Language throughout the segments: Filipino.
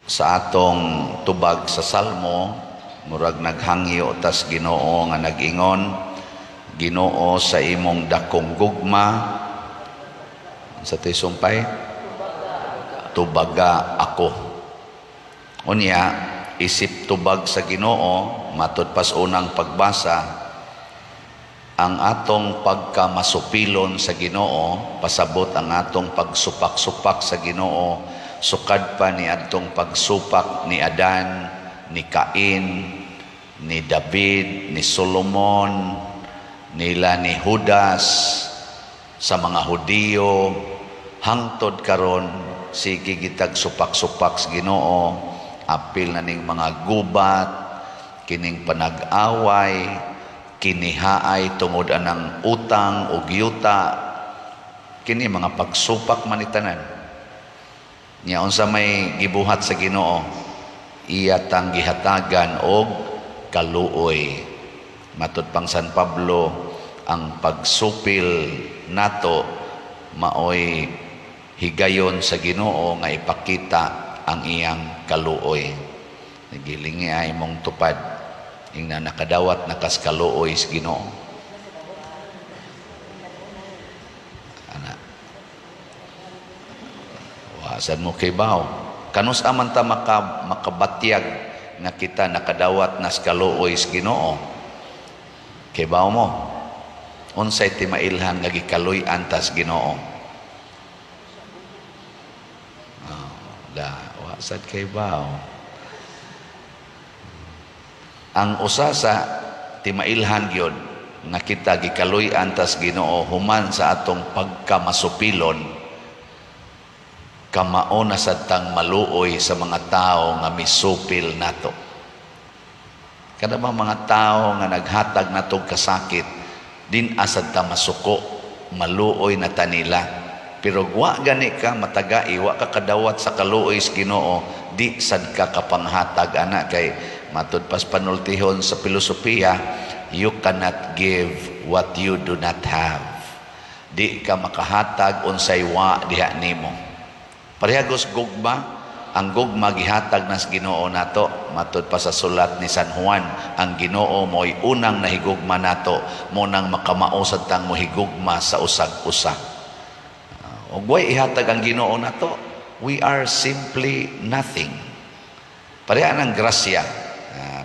sa atong tubag sa Salmo, murag naghangyo tas Ginoo nga nag-ingon, Ginoo sa imong dakong gugma, sa tisumpay, tubaga ako. Unya, isip tubag sa Ginoo, matud pas unang pagbasa, ang atong pagkamasupilon sa Ginoo, pasabot ang atong pagsupak-supak sa Ginoo, sukad pa ni atong pagsupak ni Adan, ni Cain, ni David, ni Solomon, nila ni Judas, sa mga Hudiyo, hangtod karon sige gitag supak-supak sa Ginoo, apil na ning mga gubat, kining panag-away, kinihaay tungod anang utang o giyuta, kini mga pagsupak manitanan. Nya unsa may gibuhat sa Ginoo, iya tang gihatagan og kaluoy. Matud pang San Pablo, ang pagsupil nato maoy higayon sa Ginoo nga ipakita ang iyang kaluoy. Nagilingi ay mong tupad ing na nakadawat nakas kaluoy sa Ginoo. Ana. Wasan mo kay baw. Kanus aman ta makabatyag nga kita nakadawat nas kaluoy sa Ginoo. Kay baw mo. Unsay ti mailhan nga gikaluy-an tas Ginoo. Wasad kay baw. Ang usa sa timailhan gyud nga kita gikaluy-an tas Ginoo human sa atong pagkamasupilon, kamao na sad tang maluoy sa mga tao nga misupil nato. Kada ba mga tao nga naghatag natong kasakit, din asad ta masuko, maluoy na tanila. Pero wa gani ka matagai, wa ka kadawat sa kaluoy sa Ginoo, di sad ka kapanghatag ana kay matud pas panultihon sa filosofiya, you cannot give what you do not have. Di ka makahatag unsay wa diha nimo. Parehagos gugma, ang gugma gihatag nas Ginoo nato. Matud pa sa sulat ni San Juan, ang Ginoo mo'y unang nahigugma nato, munang makamausad tang mohigugma sa usag-usa. Og way ihatag ang Ginoo nato, we are simply nothing. Pareha ng grasya,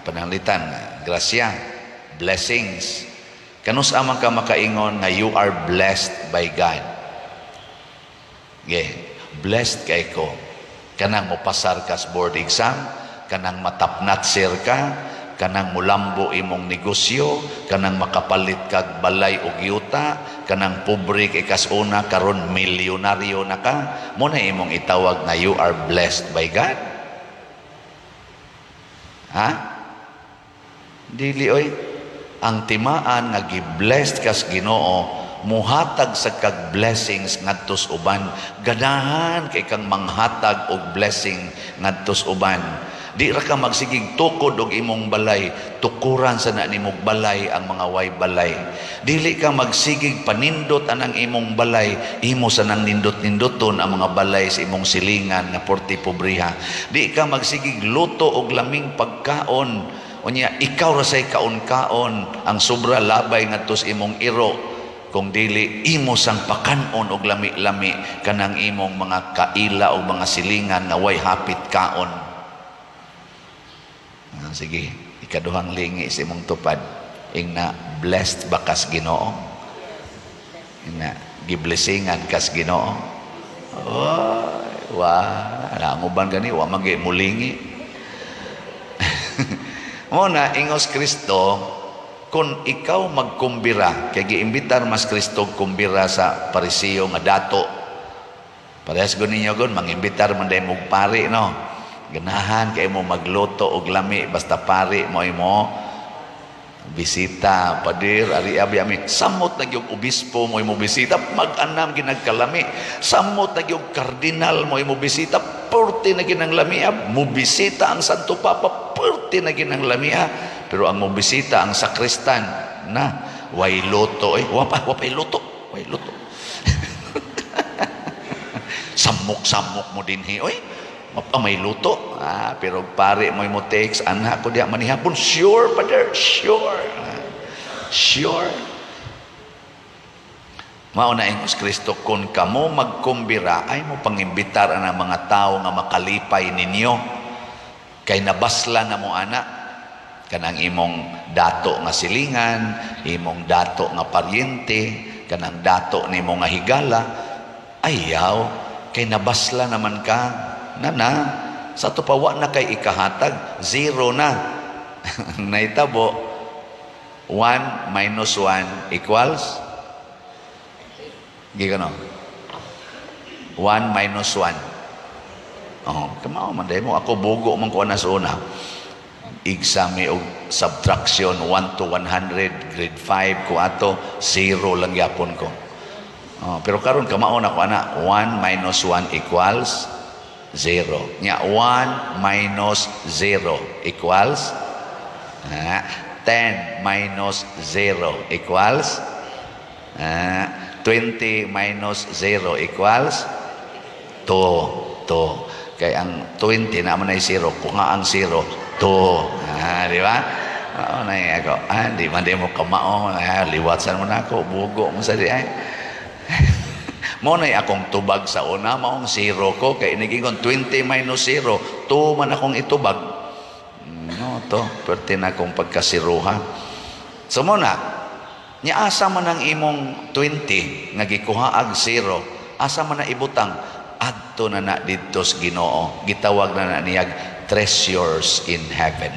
pananglitan, grasya, blessings. Kanus amang ka makaingon nga you are blessed by God. Blessed kay ko. Kanang mopasar ka sa board exam, kanang matapnat sir ka, kanang mulambo imong negosyo, kanang makapalit kag balay og yuta, kanang pobre kay kasuna karon milyonaryo na ka, mo na imong itawag na you are blessed by God. Ha? Dili oy. Ang timaan nga gi-blessed kas Ginoo, muhatag sa kag blessings ngadtos uban. Ganahan kay kang manghatag og blessing ngadtos uban. Di ra ka magsigig tukod og imong balay, tukuran sa na nimong balay ang mga way balay. Dili ka magsigig panindot anang imong balay, imo sa nang nindot-nindoton ang mga balay sa imong silingan nga porti pobriha. Di ka magsigig luto og laming pagkaon, unya ikaw ra say kaon-kaon ang sobra labay ngadto sa imong iro. Kung dili imo sang pakanon og lami-lami kanang imong mga kaila o mga silingan nga way hapit kaon. Sige, ikaduhang lingi sa imong tupad, ing na blessed bakas Ginoo, ing na giblessingan kas Ginoo. Nanguban gani wa magi mulingi. Mo na ingos Kristo, kung ikaw magkumbira, kay giimbitar mas Kristo kumbira sa Parisiyo nga dato. Parehas ko ninyo gun, mangimbitar man dahil mong pari, no? Ganahan kay mo magluto og lami, basta pari mo imo bisita, padir, ari-abi ami. Samot na yung obispo mo imo bisita, mag-anam ginagkalami. Samot na yung kardinal mo imo bisita, purti na ginang lamia. Mo bisita ang Santo Papa, purti na ginang lamia. Pero ang mo bisita ang sakristan, na way luto, wapay luto, way luto. Samok-samok mo din oy. May luto. Pero pare mo text, anak ko diya manihapon. Sure, Father, sure. Sure. Mauna Ingos Kristo, kung kamo magkumbira, ay mo pangimbitar ang mga tao nga makalipay ninyo. Kay nabasla na mo anak. Kanang imong dato nga silingan, imong dato nga paryente, kanang dato ni mo nga higala, ayaw, kay nabasla naman ka, nana, sa tupawa na kay ikahatag, 0 na. Naitabo, 1 minus 1 equals gigano 1 minus 1. Kamao man mo ako bugo man ko na sa una. Exam og subtraction 1 to 100 grade 5 ko ato 0 lang yapon ko. Pero karon kamao na ko ana 1 minus 1 equals 0. Nya 1 minus 0 equals 10 minus 0 equals 20 minus 0 equals 2. Kaya ang 20 naman ay 0. Kung nga ang 0, 2. Di ba? Na ako. Di man di mo kamao. Liwatsan mo na ako. Bugo mo sa di ay. Mo na akong tubag sa una. Maong 0 ko. Kaya iniging 20 minus 0. 2 man akong itubag. No, to. Pwerte na akong pagkasiruha. So mo na. Nya asa man ang imong 20 nga gikuhaag 0, asa man na ibutang adto na didto sa Ginoo, gitawag na niyag treasures in heaven.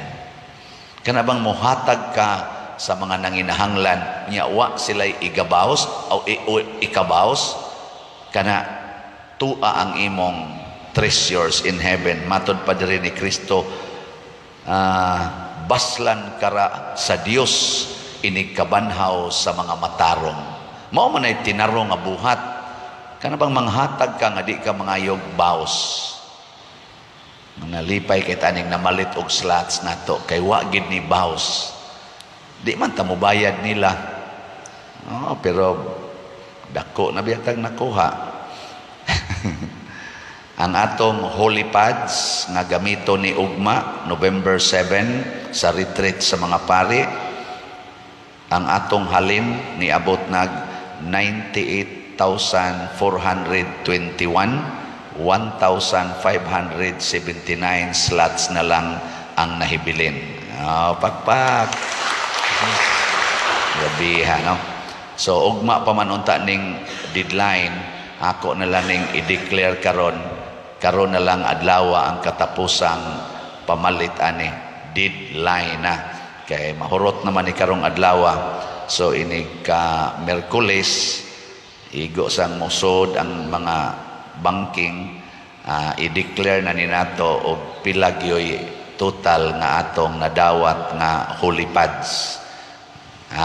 Kana bang mohatag ka sa mga nanginahanglan nya wa sila'y igabaos o ikabaos, kana tua ang imong treasures in heaven. Matod pa diri ni Kristo, baslan kara sa Dios inigkabanhaw sa mga matarong. Mao man ay tinarong nga buhat. Kana bang manghatag ka nga di ka mangayog baos. Manalipay kay taning namalit og slots nato kay wa gid ni baos. Di man ta mobayad nila. Pero dako na biyatag nakuha. Ang atong holy pads nga gamito ni Ugma November 7 sa retreat sa mga pari. Ang atong halin ni abot nag 98,421, 1,579 slots na lang ang nahibilin. Pakpak. Grabiha, no? So, ugma pa man unta ning deadline, ako na lang ning i-declare karon na lang adlaw ang katapusang pamalit ani deadline na. Kay mahurot naman ni karong adlaw. So ini ka Miyerkules igo sang musod ang mga banking, i-declare na ni nato og pila gyoy total nga atong nadawat nga holy pads.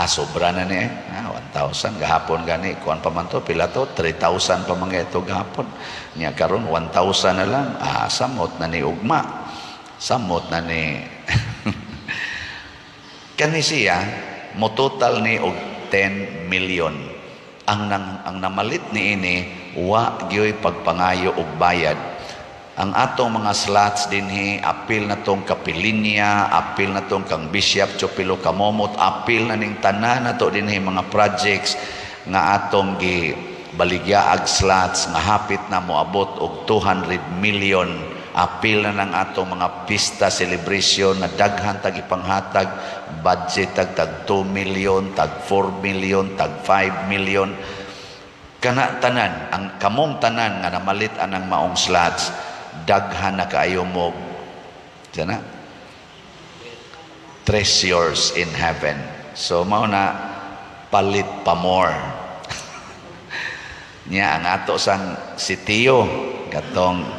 Sobra na ni 1,000 gahapon gani kuan pa man to pila to 3,000 pa mga ito gahapon. Nya karon 1,000 na lang. Samot na ni ugma. Samot na ni kani siya mo total ni og 10 million. Ang namalit ni ini wa gyoy pagpangayo og bayad. Ang atong mga slots dinhi apil na tong Kapilinya, apil na tong kang Bishop Chopilo Kamomot, apil na ning tanan nato dinhi mga projects nga atong gibaligyaag slots nga hapit na moabot og 200 million. Apil na ng atong mga pista celebration na daghan tag ipanghatag budget tag 2 million, tag 4 million, tag 5 million. Kana tanan ang kamong tanan nga namalit anang maong slots daghan na kaayo mo sana treasures in heaven. So mao na palit pa more. Nya ang ato sang sitiyo katong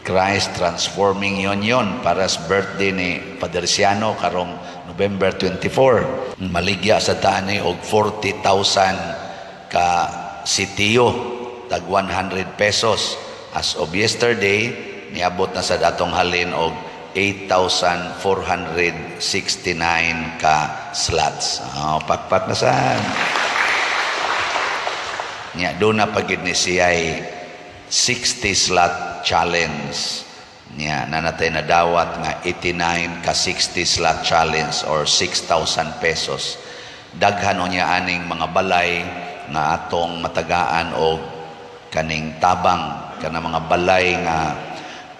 Christ Transforming Union para sa birthday ni Padre Siano karong November 24. Maligya sa tani og 40,000 ka sitiyo tag 100 pesos. As of yesterday, niabot na sa datong halin og 8,469 ka slots. Pakpak na saan. Nya doon na pagid ni siya'y 60 slot challenge. Nya nanatay na dawat nga 89 ka 60 slot challenge or 6,000 pesos. Daghan o niya aning mga balay nga atong matagaan o kaning tabang kana mga balay nga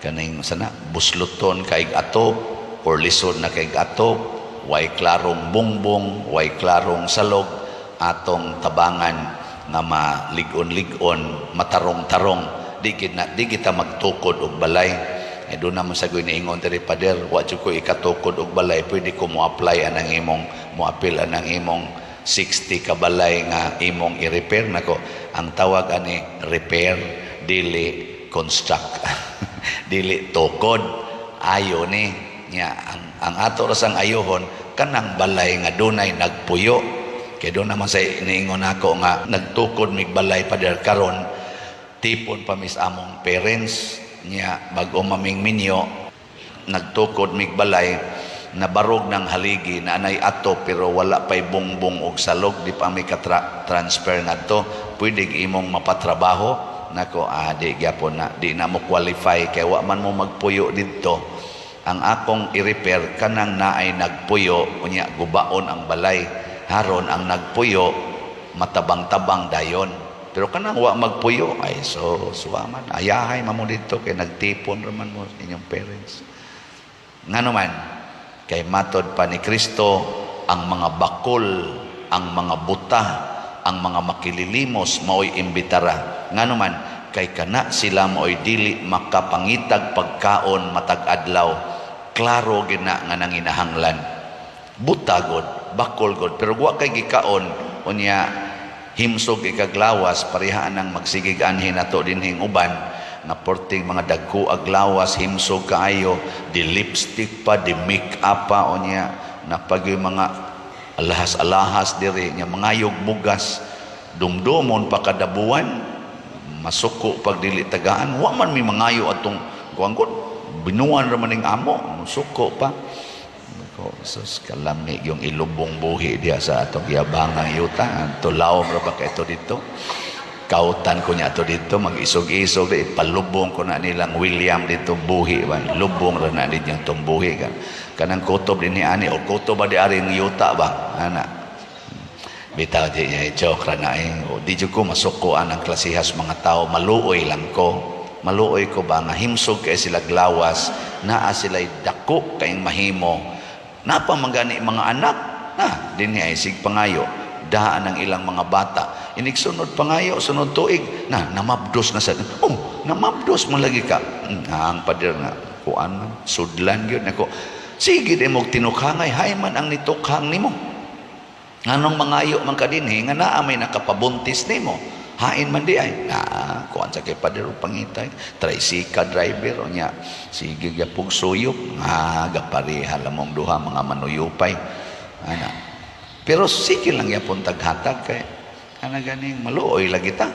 kaning sana busluton kaig atop or lisod na kaig atop, way klarong bungbong, way klarong salog, atong tabangan nga maligon-ligon, matarong-tarong, di kita magtukod og balay. Doon naman sa goy niingon diri pader, wa jud ko ikatukod og balay, pwede ko mo apply anang imong mo appeal anang imong 60 ka balay nga imong i-repair nako. Ang tawag ani repair, dili construct. Dili tukod, ayo ni nya ang ato rasang ayohon kanang balay nga dunay nagpuyo. Kay doon naman sa niingon nako nga nagtukod mig balay pader karon tipon pa mis among parents nya bag-o maming minyo nagtukod mig balay na barog ng haligi na anay ato pero wala pay bungbong og salog, di pa may transfer ngadto, pwede imong mapatrabaho nako. Di gyapon na, di na mo qualify kay wa man mo magpuyo didto. Ang akong i-repair kanang naay nagpuyo unya gubaon ang balay, haron ang nagpuyo matabang-tabang dayon. Pero kanang wa magpuyo, ay suwaman, ayahay mamo dito kay nagtipon raman mo inyong parents. Ngano man, kay matod pa ni Kristo, ang mga bakol, ang mga buta, ang mga makililimos, mao'y imbitara. Ngano man, kay kana sila mao'y dili makapangitag pagkaon matag adlaw. Klaro gina nga nanginahanglan. Buta god, bakol god, pero wa kay gikaon, unya, himsog ikaglawas parihaan ng magsigig anhin nato dinhing uban na porting mga dagko aglawas himsog kaayo, di lipstick pa, di make up pa o niya na pag yung mga alahas-alahas diri nya mangayog bugas dumdumon pa kadabuan masuko pag dili tagaan wa man mi mangayo atong kuangkot binuan ra maning amo suko pa ko sus kalami yung ilubong buhi dia sa atong yabangang yuta tulaw ra ba kay ito dito kautan ko niya ito dito mag-isog-isog palubong ko na nilang William dito buhi ba lubong ra na nilang tong buhi ka kanang kutob din ni ani o kutob ba di aring yuta ba ana bitaw di niya joke ra na o di jud ko masukuan ang klasihas mga tao maluoy lang ko maluoy ko ba nga himsog kay sila glawas naa sila'y dako kayong mahimo napa magani mga anak na dinhi ay sig pangayo daan ang ilang mga bata inig sunod pangayo sunod tuig na namabdos na sa namabdos mo lagi ka ang pader nga kuan man sudlan gyud nako sige di mo tinukhangay hay man ang nitukhang nimo nganong mangayo man ka dinhi nga naa may nakapabuntis nimo hain man di ay kuan sa kay pader pangitay tricycle driver o nya sige gyapog suyop gapareha lamong duha mga manuyupay ana pero sige lang yapon taghatag kay ana ganing maluoy lagi ta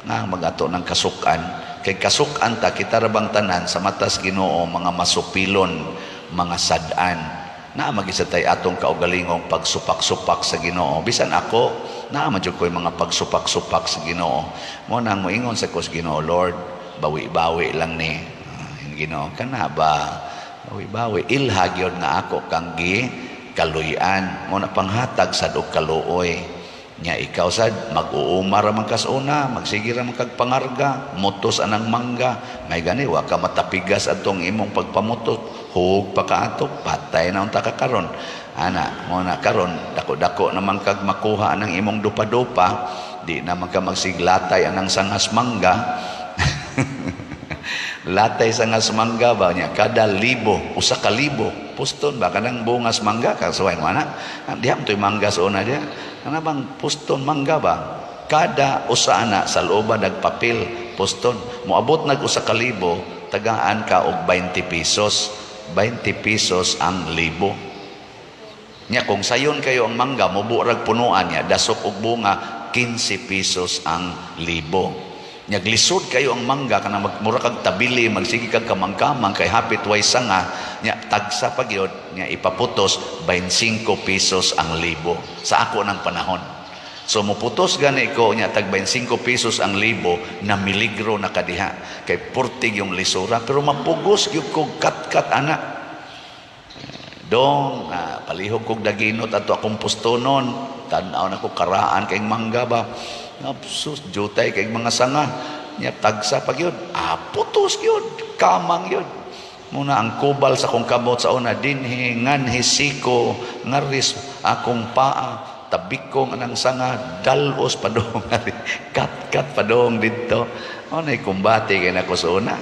nga magato ng kasukan kay kasukan ta kita rabang tanan sa matas Ginoo mga masupilon mga sad-an na magisatay atong kaugalingong pagsupak-supak sa Ginoo bisan ako na madyo ko'y mga pagsupak-supak sa Ginoo mo nang moingon sa kus Ginoo Lord bawi-bawi lang ni Ginoo kana ba bawi-bawi ilha gyud nga ako kang kaluyan mo na panghatag sad og kaluoy nya ikaw sad mag-uumar man kas una magsige ra man kag pangarga mutos anang mangga may gani wa ka matapigas atong imong pagpamutot hug pa kaatok patay na unta ka karon ana mo na karon dako-dako naman kag makuha anang imong dupa-dupa di naman ka magsiglatay anang sangas mangga latay sangas mangga ba nya kada libo usa ka libo puston ba kanang bungas mangga kasuway mo ana diha toy mangga sa una dia ana bang puston mangga ba kada usa ana sa looban nagpapil puston moabot nag usa ka libo tagaan ka og 20 pesos 20 pesos ang libo nya kung sayon kayo ang mangga moburag punuan nya dasok og bunga 15 pesos ang libo nya glisod kayo ang mangga kana magmura kag tabili magsige kag kamangkamang kay hapit way sanga nya tagsa pa gyud nya ipaputos 25 pesos ang libo sa ako ng panahon So muputos gani ko nya tag 25 pesos ang libo na miligro na kadiha kay portig yung lisura pero mapugos gyud ko kat anak dong palihog kog daginot ato akong pustonon tan-aw na ko karaan kay mangga ba napsus jutay kay mga sanga nya tagsa pag yun putos yun kamang yun muna ang kubal sa akong kamot sa una dinhi nganhi siko ngaris akong paa tabikong anang sanga dalos padong kat padong dito nay kumbati kay nako sa una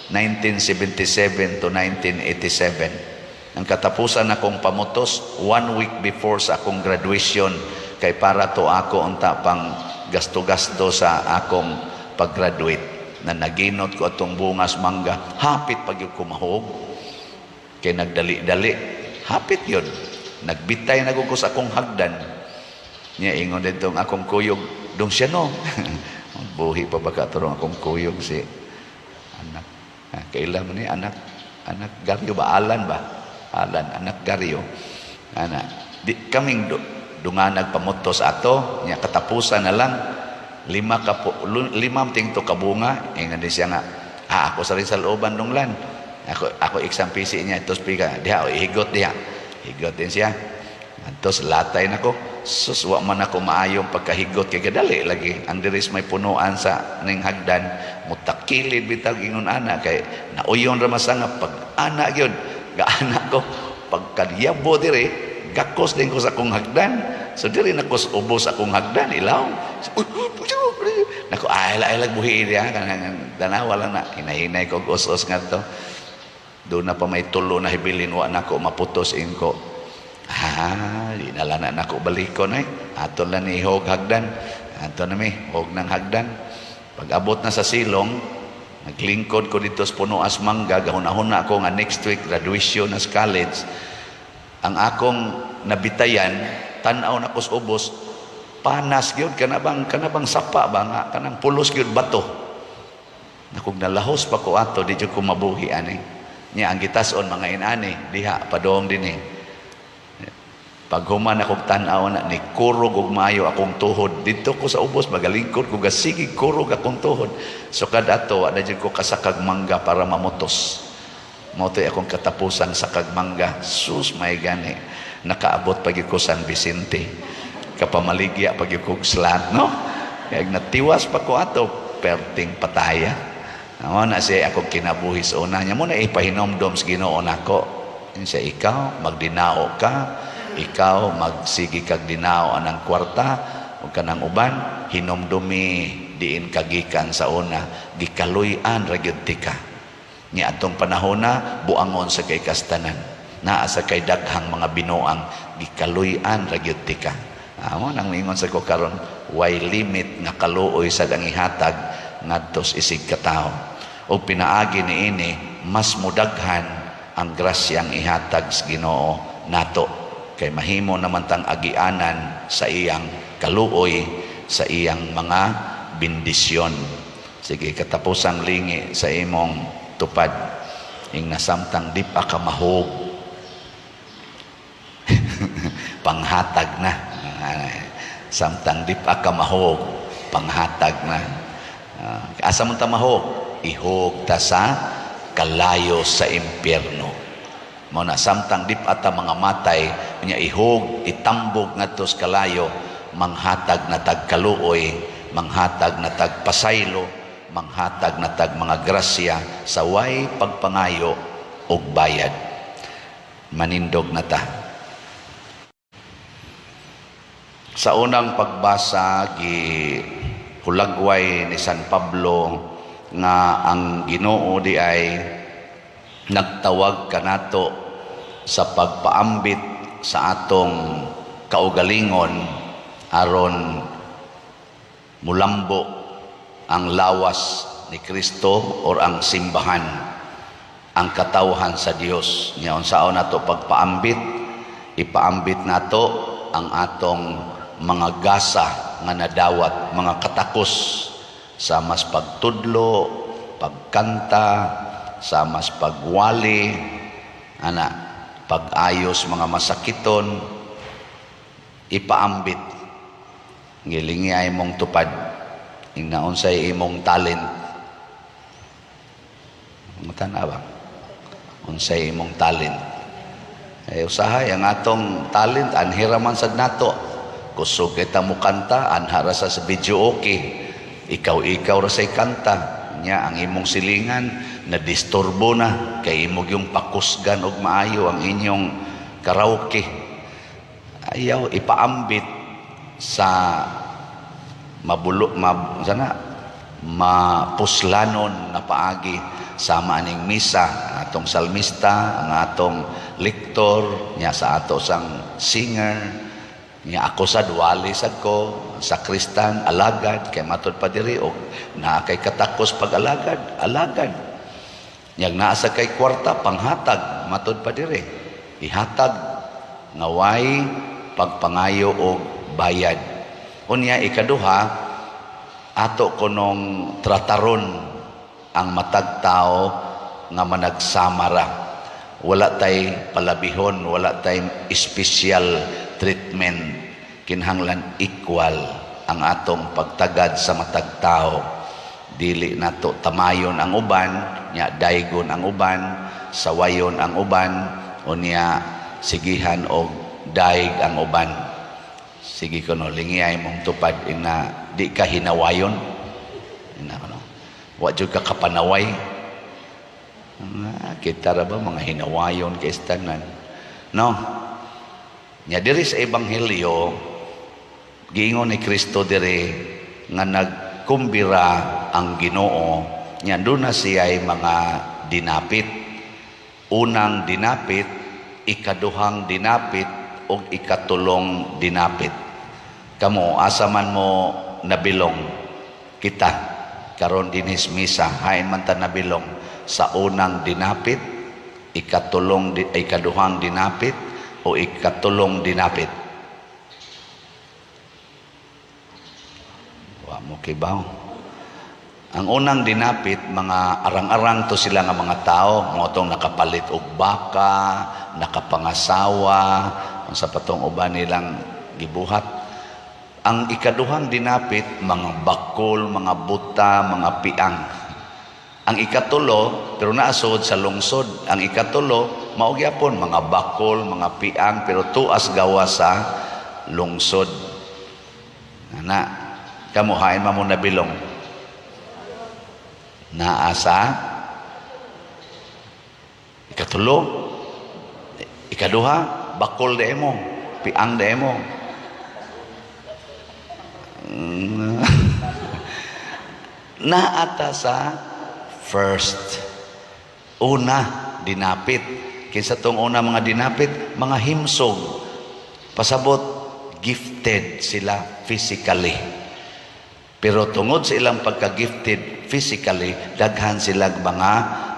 1977 to 1987 ang katapusan akong pamutos 1 week before sa akong graduation kay para to ako unta pang gasto-gasto sa akong pag-graduate na naginot ko atong bungas mangga hapit pag yung kumahog kay nagdali-dali hapit yun nagbitay na ko sa akong hagdan niya ingon ditong akong kuyog dong siya no buhi pa ba katurong akong kuyog si anak kailan man ni anak Garyo ba Alan anak Garyo di kaming dunganag pamutos ato niya katapusan na lang limam ting to kabunga ingon din siya nga ako sa rin sa looban dong lan ako exam PC niya tos pika diha higot din siya tos latay nako sus wa man ako maayong pagkahigot kay kadali lagi ang diris may punuan sa ning hagdan mutakilid bitag ingon ana kay nauyon ra masanga pag ana gyud gaana ko pagkadyabo dire gakos din ko sa akong hagdan so diri nakos ubos akong hagdan ilaw nako ay buhi dia kanang danawa lang na hinahinay ko us-us ngadto do na pa may tulo na hibilin wa nako maputos ko di nalana na ko balikon ato lang ni hog hagdan ato na mi hog ng hagdan pag abot na sa silong naglingkod ko dito sa puno as mangga gahuna-huna ako nga next week graduation as college ang akong nabitayan tan-aw na kus ubos panas gyud kanabang sapa ba nga kanang pulos gyud bato nakog nalahos pa ko ato di jud ko mabuhi ani nya ang gitason mga inani diha padong dinhi pag human akong tan-aw na ni kurog og maayo akong tuhod dito ko sa ubos magalingkod ko gasigig kurog akong tuhod so kadato ada jud ko kasakag mangga para mamutos mao toy akong katapusan sa kagmangga sus may gani nakaabot pag ko San Vicente kapamaligya pag ko slat no kay natiwas pa ko ato perting pataya amo na siya akong kinabuhi sa una nya mo na ipahinomdom sa Ginoo nako siya ikaw magdinao ka ikaw magsigi kag dinao anang kwarta ug kanang uban hinomdumi diin kagikan sa una gikaluy-an ra gyud tika ni atong panahona buangon sa kay kastanan naa sa kay daghang mga binuang gikaluy-an ra gyud tika amo nang ingon sa ko karon way limit nga kaluoy sa dangihatag ngadtos isig katao ug pinaagi niini mas mudaghan ang grasyang ihatag sa Ginoo nato kay mahimo naman tang agianan sa iyang kaluoy sa iyang mga bendisyon sige katapusang lingi sa imong tupad ing nasamtang di pa ka mahog panghatag na samtang di pa ka mahog panghatag na asa man ta mahog ihog ta sa kalayo sa impyerno mo na samtang dip ata mga matay nya ihog itambog ngadto sa kalayo manghatag na tagkaluoy manghatag na tagpasaylo manghatag na tag mga grasya sa way pagpangayo og bayad manindog na ta sa unang pagbasa hulagway ni San Pablo nga ang Ginoo di ay nagtawag kanato sa pagpaambit sa atong kaugalingon aron mulambo ang lawas ni Kristo or ang simbahan ang katawhan sa Dios nya unsaon nato pagpaambit ipaambit nato ang atong mga gasa nga nadawat mga katakos sa mas pagtudlo pagkanta sa mas pagwali ana pag-ayos mga masakiton ipaambit Gilingi ay imong tupad. Ingnaonsay imong talent. Mutana ba? Unsay imong talent. Ay usahay ang atong talent anhiraman sad nato. Kusog kita mo kanta anhara sa video okay. Ikaw ra say kanta nya ang imong silingan na disturbo na kay imong yung pakusgan og maayo ang inyong karaoke. Ayaw ipaambit sa mapuslanon na paagi sama aning misa atong salmista ang atong lektor nya sa ato sang singer nya ako sa duwali sad ko sakristan alagad kay matud pa diri og naa kay katakos pag alagad nya naa sa kay kwarta panghatag matud pa diri ihatag nga way pagpangayo og bayad. Unya ikaduha ato kunong trataron ang matag tao nga managsamara. Wala tay palabihon, wala tay special treatment. Kinahanglan equal ang atong pagtagad sa matag tao. Dili nato tamayon ang uban, nya daygon ang uban, sawayon ang uban, unya sigihan og daig ang uban. Sige kono lingiay mong tupad ina di ka hinawayon. Ina kono. Wa jud ka kapanaway. Kita ra ba mga hinawayon kay istanan. No. Nya diri sa ebanghelyo giingon ni Kristo diri nga nagkumbira ang Ginoo nya doon na siya'y mga dinapit. Unang dinapit, ikaduhang dinapit o ikatulong dinapit. Kamo asa man mo nabilong kita karon dinhis misa hain man ta nabilong sa unang dinapit, ikaduhang dinapit o ikatulong dinapit. Wa mo kibaw. Ang unang dinapit, mga arang-arang to sila nga mga tao, mga tong nakapalit og baka, nakapangasawa, sa patong uban nilang gibuhat. Ang ikaduhang dinapit, mga bakol, mga buta, mga piang. Ang ikatulo, pero naasod sa lungsod, ang ikatulo, maugyapon, mga bakol, mga piang, pero tuas gawa sa lungsod. Na, kamuhain mo na bilong. Naasa ikatulo, ikaduha, bakol de mo, piang de mo. Naata sa first, una dinapit. Kinsa tong una mga dinapit, mga himsog. Pasabot gifted sila physically. Pero tungod sa ilang pagka-gifted physically, daghan silang mga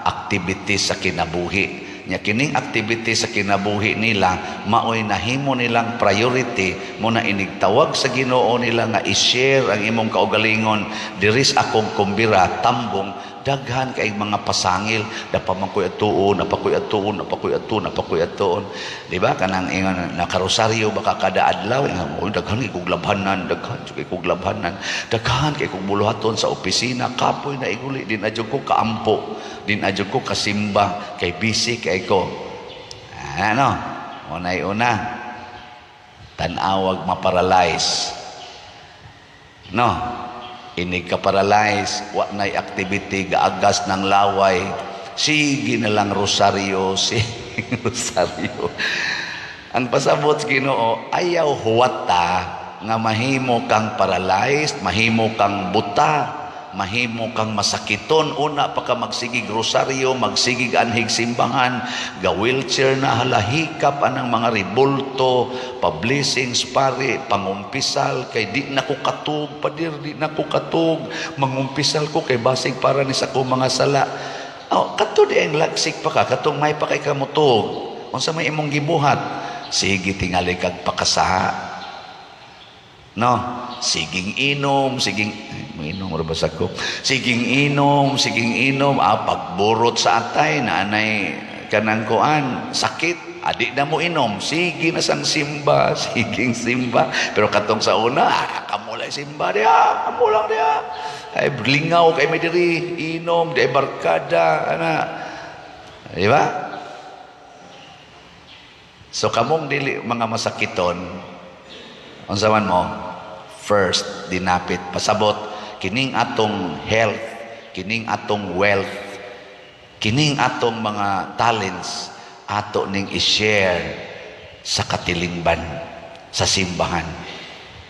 activities sa kinabuhi. Nya kining activity sa kinabuhi nila, maoy nahimo nilang priority mo na inigtawag sa Ginoo nila nga i-share ang imong kaugalingon diris akong kumbira tambong daghan kay mga pasangil napamankoy atuon di ba kanang ingon na karosaryo baka kada adlaw daghan kay kog labhanan daghan kay kog buluhaton sa opisina kapoy na iguli din adyo ko kaampo din adyo ko kasimba kay busy kay ko ano unay una tanawag maparalyze no inig ka paralyze, wa na'y activity, gaagas ng laway, sige na lang rosaryo, sige rosaryo. Ang pasabot Ginoo, ayaw huwata nga mahimo kang paralyzed, mahimo kang buta, mahimo kang masakiton, una pa ka magsigig rosaryo, magsigig anhig simbahan, ga-wheelchair na halahikap anang mga ribulto, pa-blessings pare, pangumpisal, kay di na ko katug, padir, di na ko katug, mangumpisal ko, kay basig para ni sa ko mga sala. Oh, kato di ang lagsik pa ka, katong may pa kay kamutog, kung sa may imong gibuhat, sige tingali kag pakasaha. No, siging inom, siging inom, pagburot sa atay, nanay kanang kuan sakit, adi na mo inom, sige na sang simba, siging simba. Pero katong sa una, kamulay simba dia, kamulang dia. Ay lingaw kay may diri, inom, di barkada, ana. Di ba? So kamong dili mga masakiton, unsa man mo, first dinapit pasabot kining atong health, kining atong wealth, kining atong mga talents ato ning i-share sa katilingban, sa simbahan.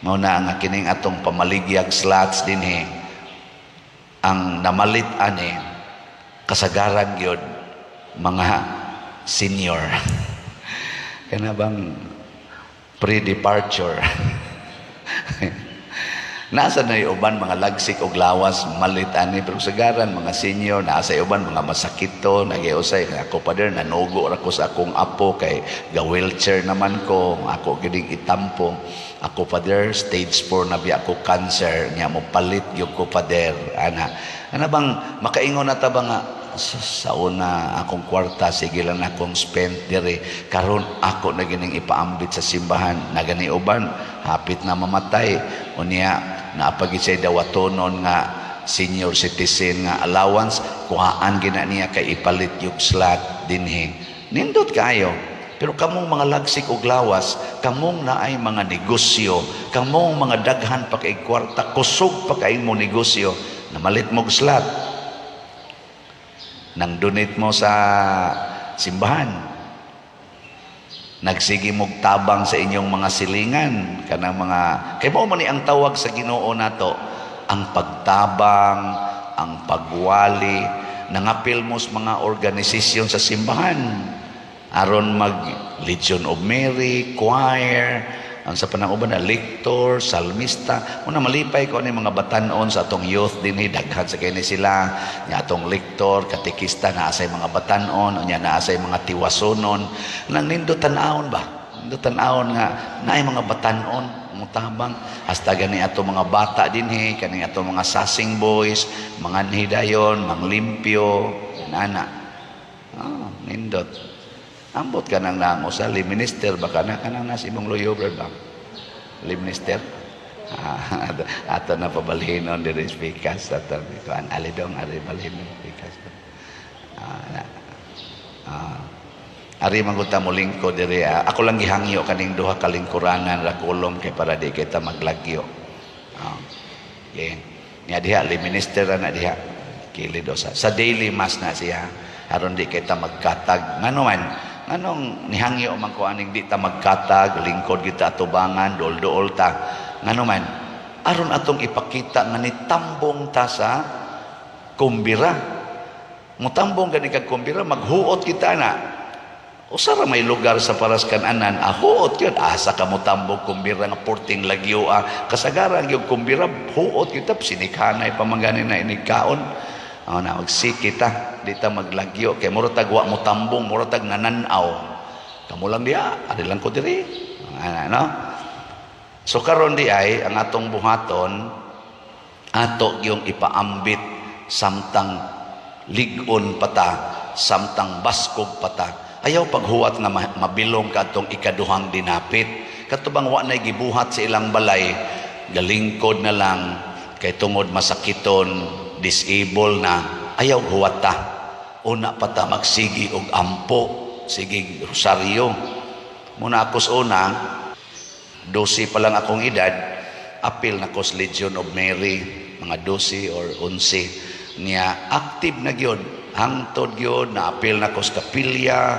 Mao na nga kining atong pamaligyag slots dinhi ang namalit ani kasagaran gyud mga senior. Kana bang pre-departure. Nasa na uban mga lagsik og lawas malit ani pero sagaran mga senior nasa uban mga masakito nagiusay ako pa der nanugo ra ko sa akong apo kay ga wheelchair naman ko ako giding itampo ako pa der stage 4 na biya ako cancer nya mo palit gyud ko pa der ana bang makaingon na ta ba nga sa una akong kwarta sige lang akong spend dire karon ako na gining ipaambit sa simbahan na gani uban hapit na mamatay unya naapagid say dawatonon nga senior citizen nga allowance kuhaan gina niya kay ipalit yung slot dinhi nindot kayo pero kamong mga lagsik og lawas kamong naay mga negosyo kamong mga daghan pa kay kwarta kusog pa kay mo negosyo namalit mo og slot nang donate mo sa simbahan nagsige mog tabang sa inyong mga silingan kanang mga kay mao man ni ang tawag sa Ginoo nato ang pagtabang ang pagwali nangapil mo sa mga organisasyon sa simbahan aron mag Legion of Mary choir ang sa pananguban na lector, salmista, muna malipay ko ni mga batanon sa atong youth dinhi daghan sa kini sila, nya atong lector, katekista na asay mga batanon, nya na asay mga tiwasonon, nang nindot tan-awon ba? Nindot tan-awon nga naay mga batanon mutabang hasta gani ato mga bata dinhi, kani ato mga sasing boys, mga hidayon, manglimpyo, nana. Nindot. Ambot ka nang nango sa minister baka na kanang nasa ibang loyo ba minister ato na pabalhinon diri speakers ato kuan alidong ari balhinon speakers ari manguta mo lingkod diri ako lang gihangyo kaning duha ka lingkuranan ra kulom kay para di kita maglagyo okay nya diha minister na diha kilid sa daily mass na siya aron di kita magkatag ngano man anong nihangyo man ko aning di ta magkatag lingkod kita atubangan dol-dol ta ngano man aron atong ipakita nga nitambong ta sa kumbira mutambong gani kag kumbira maghuot kita na usara may lugar sa paras kan-anan huot yun asa ka mutambong kumbira nga porting lagyo kasagaran yung kumbira huot kita sinikhanay pamangani na inigkaon na magsik kita di ta maglagyo kay mura tag wa mo tambong mura tag nananaw kamo lang diya ari lang ko diri no so karon di ay ang atong buhaton ato yung ipaambit samtang ligon pata samtang baskog pata ayaw paghuwat nga mabilong katong ikaduhang dinapit katubang wa nay gibuhat sa ilang balay galingkod na lang kay tungod masakiton disable na ayaw huwata una pata magsigi og ampo sige rosaryo muna akos una 12 pa lang akong edad apil na kos Legion of Mary mga 12 or 11 niya active na gyud hangtod gyud na apil na kos kapilya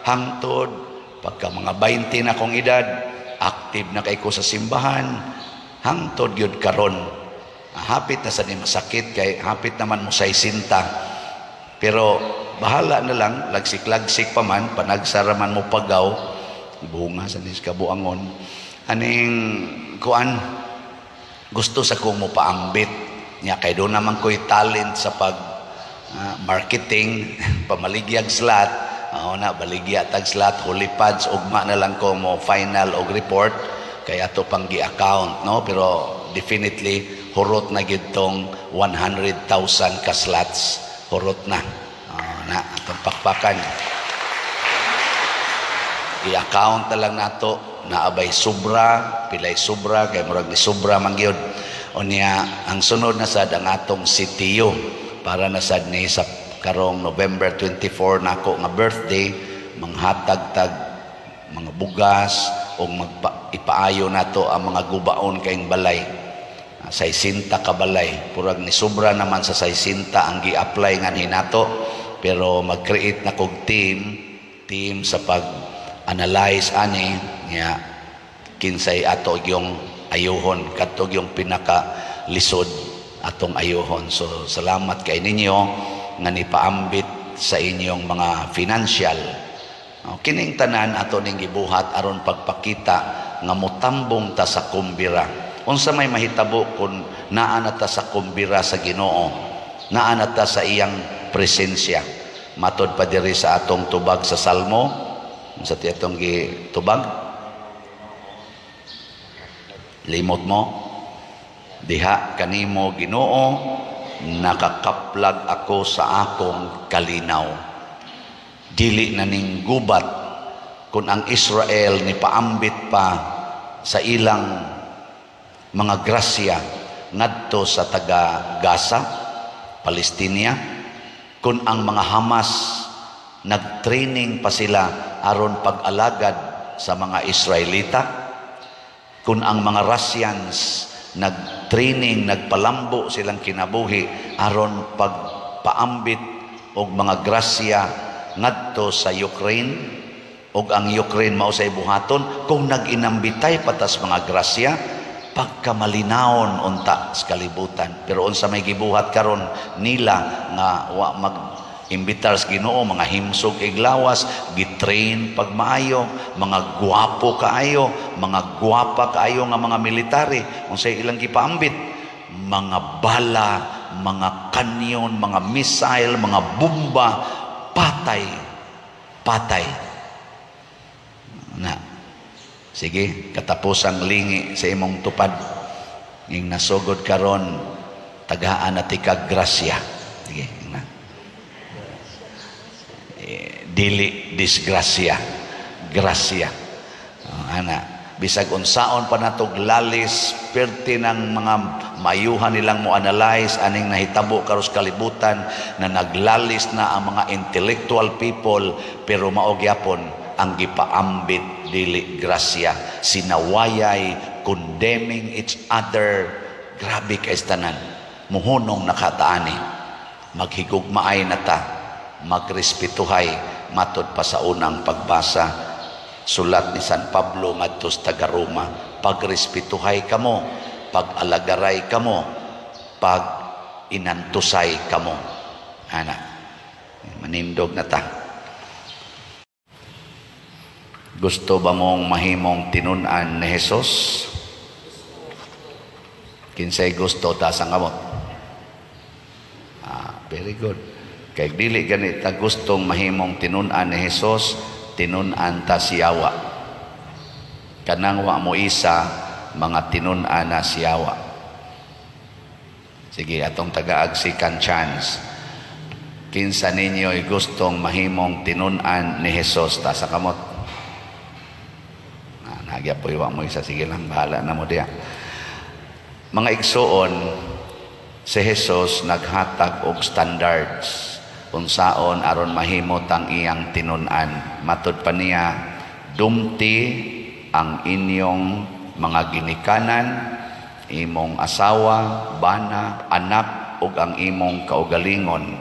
hangtod pagka mga 20 na akong edad active na kay ko sa simbahan hangtod gyud karon hapit na sa ni masakit kay hapit naman mo sa isinta pero bahala na lang lagsik-lagsik pa man panagsaraman mo pagaw bunga sa nis kabuangon aning kuan gusto sa kong mo paambit nya kay do naman ko'y talent sa pag marketing pamaligyag slot na baligya tag slot holy pads ugma na lang ko mo final og report kay ato pang gi-account no pero definitely hurot na gid tong 100,000 ka slots hurot na na atong pakpakan i-account na lang nato na abay sobra, pilay sobra, kay murag ni sobra man gyud. Unya ang sunod na sad ang atong sitiyo para na sad ni sa karong November 24 nako nga birthday, manghatag tag mga bugas o ipaayo nato ang mga gubaon kayong balay. 60 ka balay, purag ni sobra naman sa 60 ang gi-apply nga ni nato, pero mag-create na kog team sa pag-analyze ani nya kinsay ato yung ayuhon, katog yung pinaka lisod atong ayuhon. So salamat kay ninyo nga nipaambit sa inyong mga financial. Kining tanan ato ning gibuhat aron pagpakita nga motambong ta sa kumbira. Unsa may mahitabo kun naa na ta sa kumbira sa Ginoo, naa na ta sa iyang presensya. Matod pa diri sa atong tubag sa Salmo, sa tiyatong gitubag, limot mo, diha kanimo Ginoo, nakakaplag ako sa akong kalinaw. Dili na ning gubat kung ang Israel ni paambit pa sa ilang mga grasya ngadto sa taga Gaza, Palestina, kung ang mga Hamas nagtraining pa sila aron pag-alagad sa mga Israelita, kung ang mga Russians nagtraining, nagpalambo silang kinabuhi aron pagpaambit og mga grasya ngadto sa Ukraine, og ang Ukraine mao say buhaton kung nag-inambitay patas mga grasya pagkamalinawon unta sa kalibutan. Pero unsa may gibuhat karon nila nga wa mag-imbitar sa Ginoo, mga himsog iglawas, gitrain pagmaayo, mga gwapo kaayo, mga gwapa kaayo nga mga military, unsay ilang gipaambit, mga bala, mga kanyon, mga missile, mga bomba, patay na. Sige, katapusang lingi sa imong tupad ing nasugod karon tagaan na tikag grasya. Sige na, dili disgrasya, grasya. Ana bisag unsaon pa natog lalis perti ng mga mayuhan nilang mo analyze aning nahitabo karos kalibutan na naglalis na ang mga intellectual people, pero mao gyapon ang gipaambit dili grasya, sinawayay, condemning each other. Grabe kay tanan, muhunong nakataani, maghigugmaay na ta, magrespetuhay matod pa sa unang pagbasa sulat ni San Pablo ngadto sa taga Roma, pagrespetuhay kamo, pag-alagaray kamo, pag-inantusay kamo. Ana, manindog na ta. Gusto ba mong mahimong tinun-an ni Jesus? Kinsay gusto ta sa kamot? Very good. Kay dili ganit ta gustong mahimong tinun-an ni Jesus, tinun-an ta siyawa. Kanang wa mo isa mga tinun-an na siyawa. Sige, atong taga-agsikan chance. Kinsa ninyo'y gustong mahimong tinun-an ni Jesus ta sa kamot? Nagya po iwa mo isa. Sige lang, bahala na mo diya. Mga igsoon, si Jesus naghatag og standards unsaon aron mahimot ang iyang tinun-an. Matod pa niya, dumti ang inyong mga ginikanan, imong asawa, bana, anak, ug ang imong kaugalingon.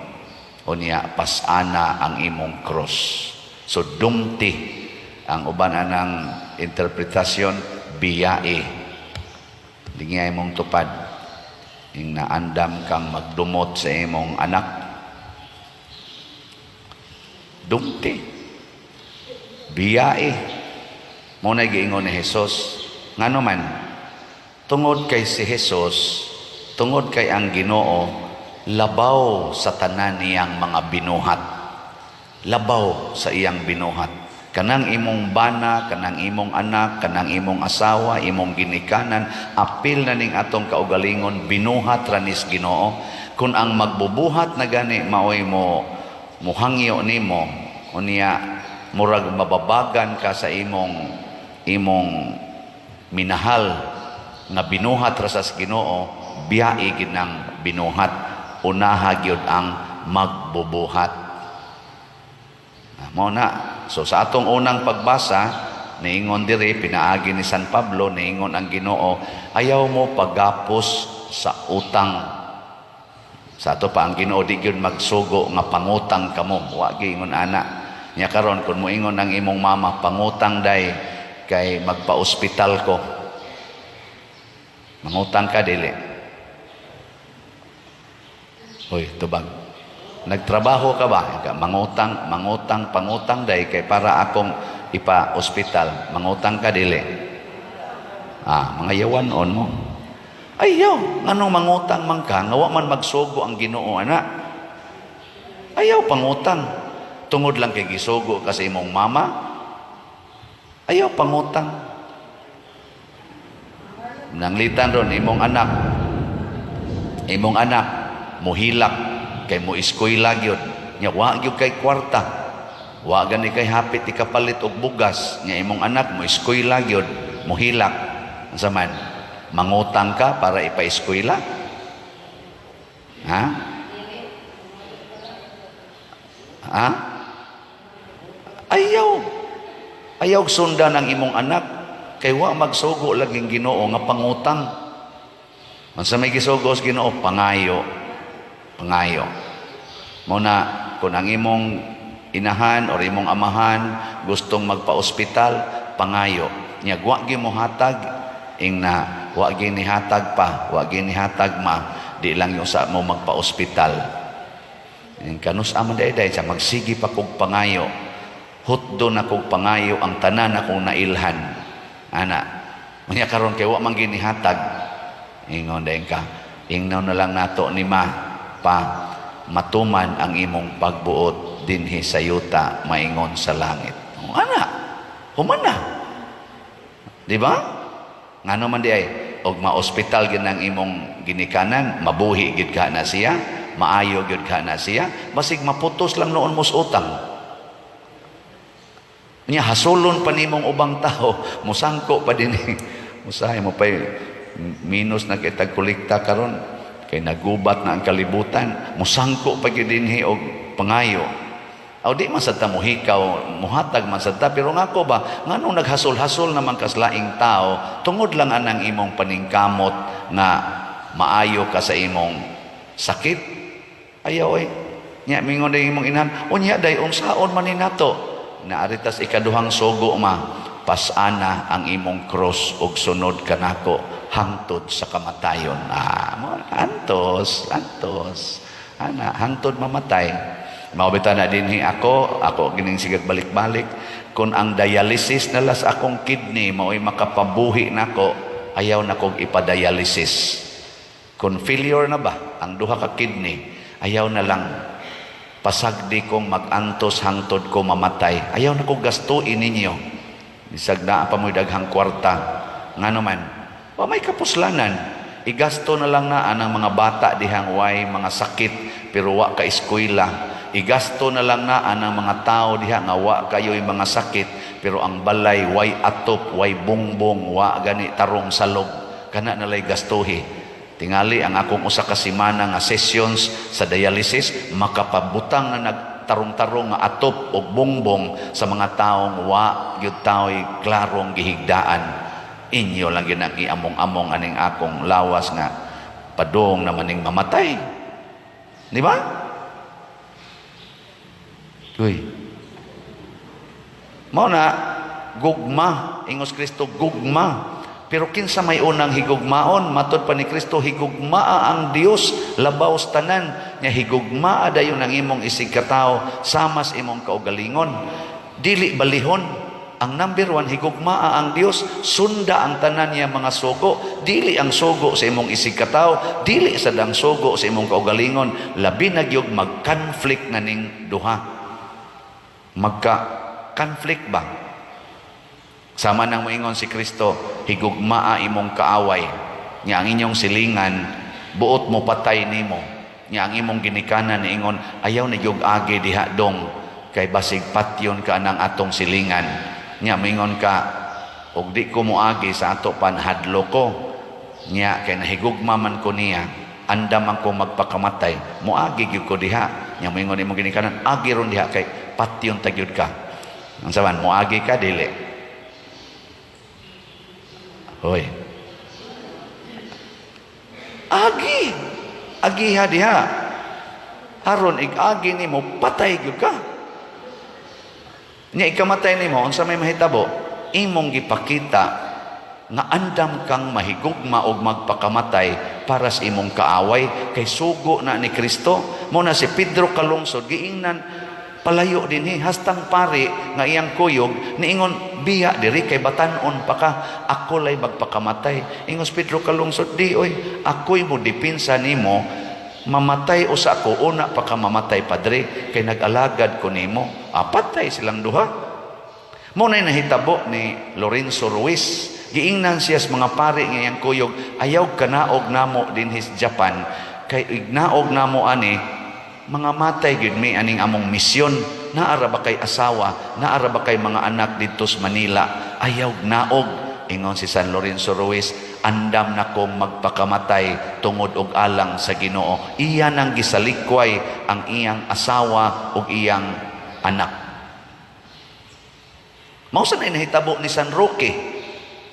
Unya, pasana ang imong cross. So, dumti. Ang uban anang interpretasyon, biyae. Dingay imong tupad. Yung naandam kang magdumot sa imong anak. Dumti. Biyae. Muna giingon ni Jesus. Ngano man, tungod kay si Jesus, tungod kay ang Ginoo, labaw sa tanan niyang mga binuhat. Labaw sa iyang binuhat. Kanang imong bana, kanang imong anak, kanang imong asawa, imong ginikanan, apil na ning atong kaugalingon, binuhat ranis Ginoo. Kung ang magbubuhat na gani maoy mo muhangyo nimo, unya murag mababagan ka sa imong minahal nga binuhat ra sa Ginoo, biyae gid nang binuhat, unaha gyud ang magbubuhat. Mao na. So sa atong unang pagbasa, niingon diri, pinaagi ni San Pablo, niingon ang Ginoo, ayaw mo pagapos sa utang. Sa ato pa ang Ginoo, di gyud magsugo nga pangutang kamo. Wa gingon ana. Nya karon kun moingon ang imong mama, pangutang day kay magpa-ospital ko. Mangutang ka dili. Hoy, tubag. Nagtrabaho ka ba? Mangutang, pangutang day kay para akong ipa-ospital. Mangutang ka dili. Mga yawanon mo. Ayaw, anong mangutang man ka, nga wa man magsugo ang Ginoo ana. Ayaw pangutang. Tungod lang kay gisugo ka sa imong mama. Ayaw pangutang. Nanglitan ron imong anak muhilak kay mo eskwela gyud. Nya wa gyud kay kwarta. Wa gani kay hapit ikapalit og bugas. Nya imong anak mo eskwela gyud, muhilak. Unsa man? Mangutang ka para ipa-eskwela? Ha? Ayaw sundan ang imong anak kay wa magsugo laging Ginoo nga pangutang. Unsa may gisugo sa Ginoo? Pangayo. Mo na kung ang imong inahan o imong amahan gustong magpa-ospital, pangayo. Nya wa gyud mo hatag ingna wa ginihatag ma di lang yung sa mo magpa-ospital. Kanus amon day sa magsigi pa kog pangayo, hutdo na kog pangayo ang tanan akong nailhan ana. Unya karon kay wa man ginihatag, ingon day ka, ingnaw na lang nato ni pa matuman ang imong pagbuot dinhi sa yuta maingon sa langit. Ana humana, di ba? Ngano man di ay og ma-ospital gid nang imong ginikanan, mabuhi gid ka na siya, maayo gid ka na siya, basig maputos lang noon mo sa utang. Nya hasulon pa nimong ubang tao, musangko pa din. Musahay mo pay minus na kay tagkolekta karon kay nagubat na ang kalibutan, musangko pa gid dinhi og pangayo. Aw di man sad ta muhikaw, muhatag man sad ta, pero ngako ba nganong naghasol-hasol naman kaslaing tao tungod lang anang imong paningkamot nga maayo ka sa imong sakit. Ayaw nya mingon day imong inhan, unya day unsaon man ni nato? Naaritas ikaduhang sugo pasana ang imong cross ug sunod kanako hangtod sa kamatayon. Antos. Ana hangtod mamatay. Maubita na dinhi ako gining sigag balik-balik kung ang dialysis nalas akong kidney mao'y makapabuhi nako, ayaw na kong ipa-dialysis. Kung failure na ba ang duha ka kidney, ayaw na lang pasagdi kong mag-antos hangtod ko mamatay. Ayaw na kong gastuin ninyo. Bisag na pa mo'y daghang kwarta. Ngano man, may kapuslanan. Igasto na lang na anang mga bata dihang way mga sakit pero wa ka eskwela. Igasto na lang na anang mga tao diha nga wa kayo'y mga sakit pero ang balay way atop, way bungbong, wa gani tarong salog, kana nalay gastuhi. Tingali ang akong usa ka semana nga sessions sa dialysis, makapabutang na nagtarong-tarong nga atop o bungbong sa mga taong wa gyud tao'y klarong gihigdaan. Inyo lang yun ang iamong-among aning akong lawas nga padong naman ning mamatay. Di ba? Uy. Mao na gugma, ingos Kristo gugma. Pero kinsa may unang higugmaon, matud pa ni Kristo, higugmaa ang Dios labaw sa tanan, nya higugmaa dayon ang imong isig katao samas imong kaugalingon. Dili balihon. Ang number 1, higugmaa ang Dios, sunda ang tanan niya mga sugo, dili ang sugo sa imong isig katao, dili sad ang sugo sa imong kaugalingon, labi na gyud mag-conflict na ning duha. Magka-conflict ba? Sama nang moingon si Kristo, higugmaa imong kaaway, nya ang inyong silingan, buot mo patay nimo, nya ang imong ginikanan niingon, ayaw na gyud agi diha dong, kay basig patyon ka ng atong silingan. Nya mingon ka, og di ko moagi sa ato panhadlo ko. Nya kay nahigugma man ko niya, andam man ko magpakamatay, moagi gyud ko diha. Nya mingon imong ginikanan, agi ron diha kay patyon tagyud ka. Ang saban, moagi ka dili. Hoy. Agi ha diha. Aron ig-agi nimo, patay gyud ka. Nya ikamatay nimo, unsa may mahitabo? Imong gipakita nga andam kang mahigugma og magpakamatay para sa imong kaaway kay sugo na ni Kristo. Mo na si Pedro kalungsod giingnan palayo dinhi hastang pari nga iyang kuyog niingon biya diri kay batan-on pa ka, ako lay magpakamatay. Ingos Pedro kalungsod, di oy, ako'y mo dipinsa nimo, mamatay usa ko una pa ka mamatay padre kay nag-alagad ko nimo. Patay silang duha. Mo na nahitabo ni Lorenzo Ruiz, giingnan siya sa mga pari nga iyang kuyog, ayaw kanaog namo din his Japan kay ignaog namo ani mga matay gyud mi aning among misyon. Naara ba kay asawa, naara ba kay mga anak dito sa Manila, ayaw naog. Ingon si San Lorenzo Ruiz, andam na kong magpakamatay tungod og alang sa Ginoo. Iya nang gisalikway ang iyang asawa ug iyang anak. Mausa na inahitabo ni San Roque.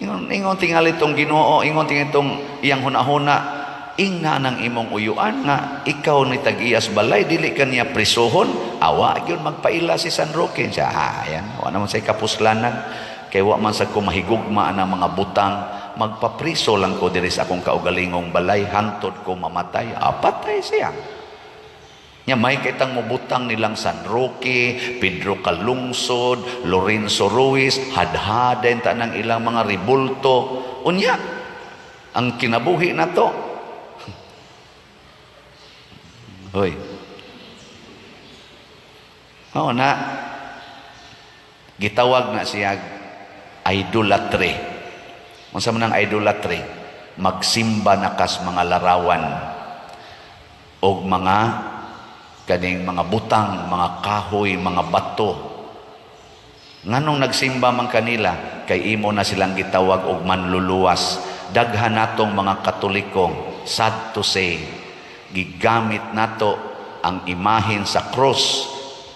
Ingon tingali itong Ginoo, ingon tingali itong iyang hunahuna, ingna ng imong uyuan nga ikaw ni tag-iyas balay, dili ka niya prisohon. Awa yun magpaila si San Roque. Siya, ayan, wala naman sa kapuslanan. Kaya wa man sa kumahigugma ng mga butang, magpapriso lang ko diri sa akong kaugalingong balay, hantod ko mamatay. Patay siya. Nya may kitang mubutang nilang San Roque, Pedro Calungsod, Lorenzo Ruiz, hadhaden ta ng ilang mga ribulto. Unya, ang kinabuhi na to. Hoy. Oo na. Gitawag na siya idolatry. Unsa man ang idolatry? Magsimba na kas mga larawan og mga kaning mga butang, mga kahoy, mga bato. Nganong nagsimba man kanila, kay imo na silang gitawag og manluluwas. Daghan natong mga Katoliko, sad to say, gigamit nato ang imahen sa cross,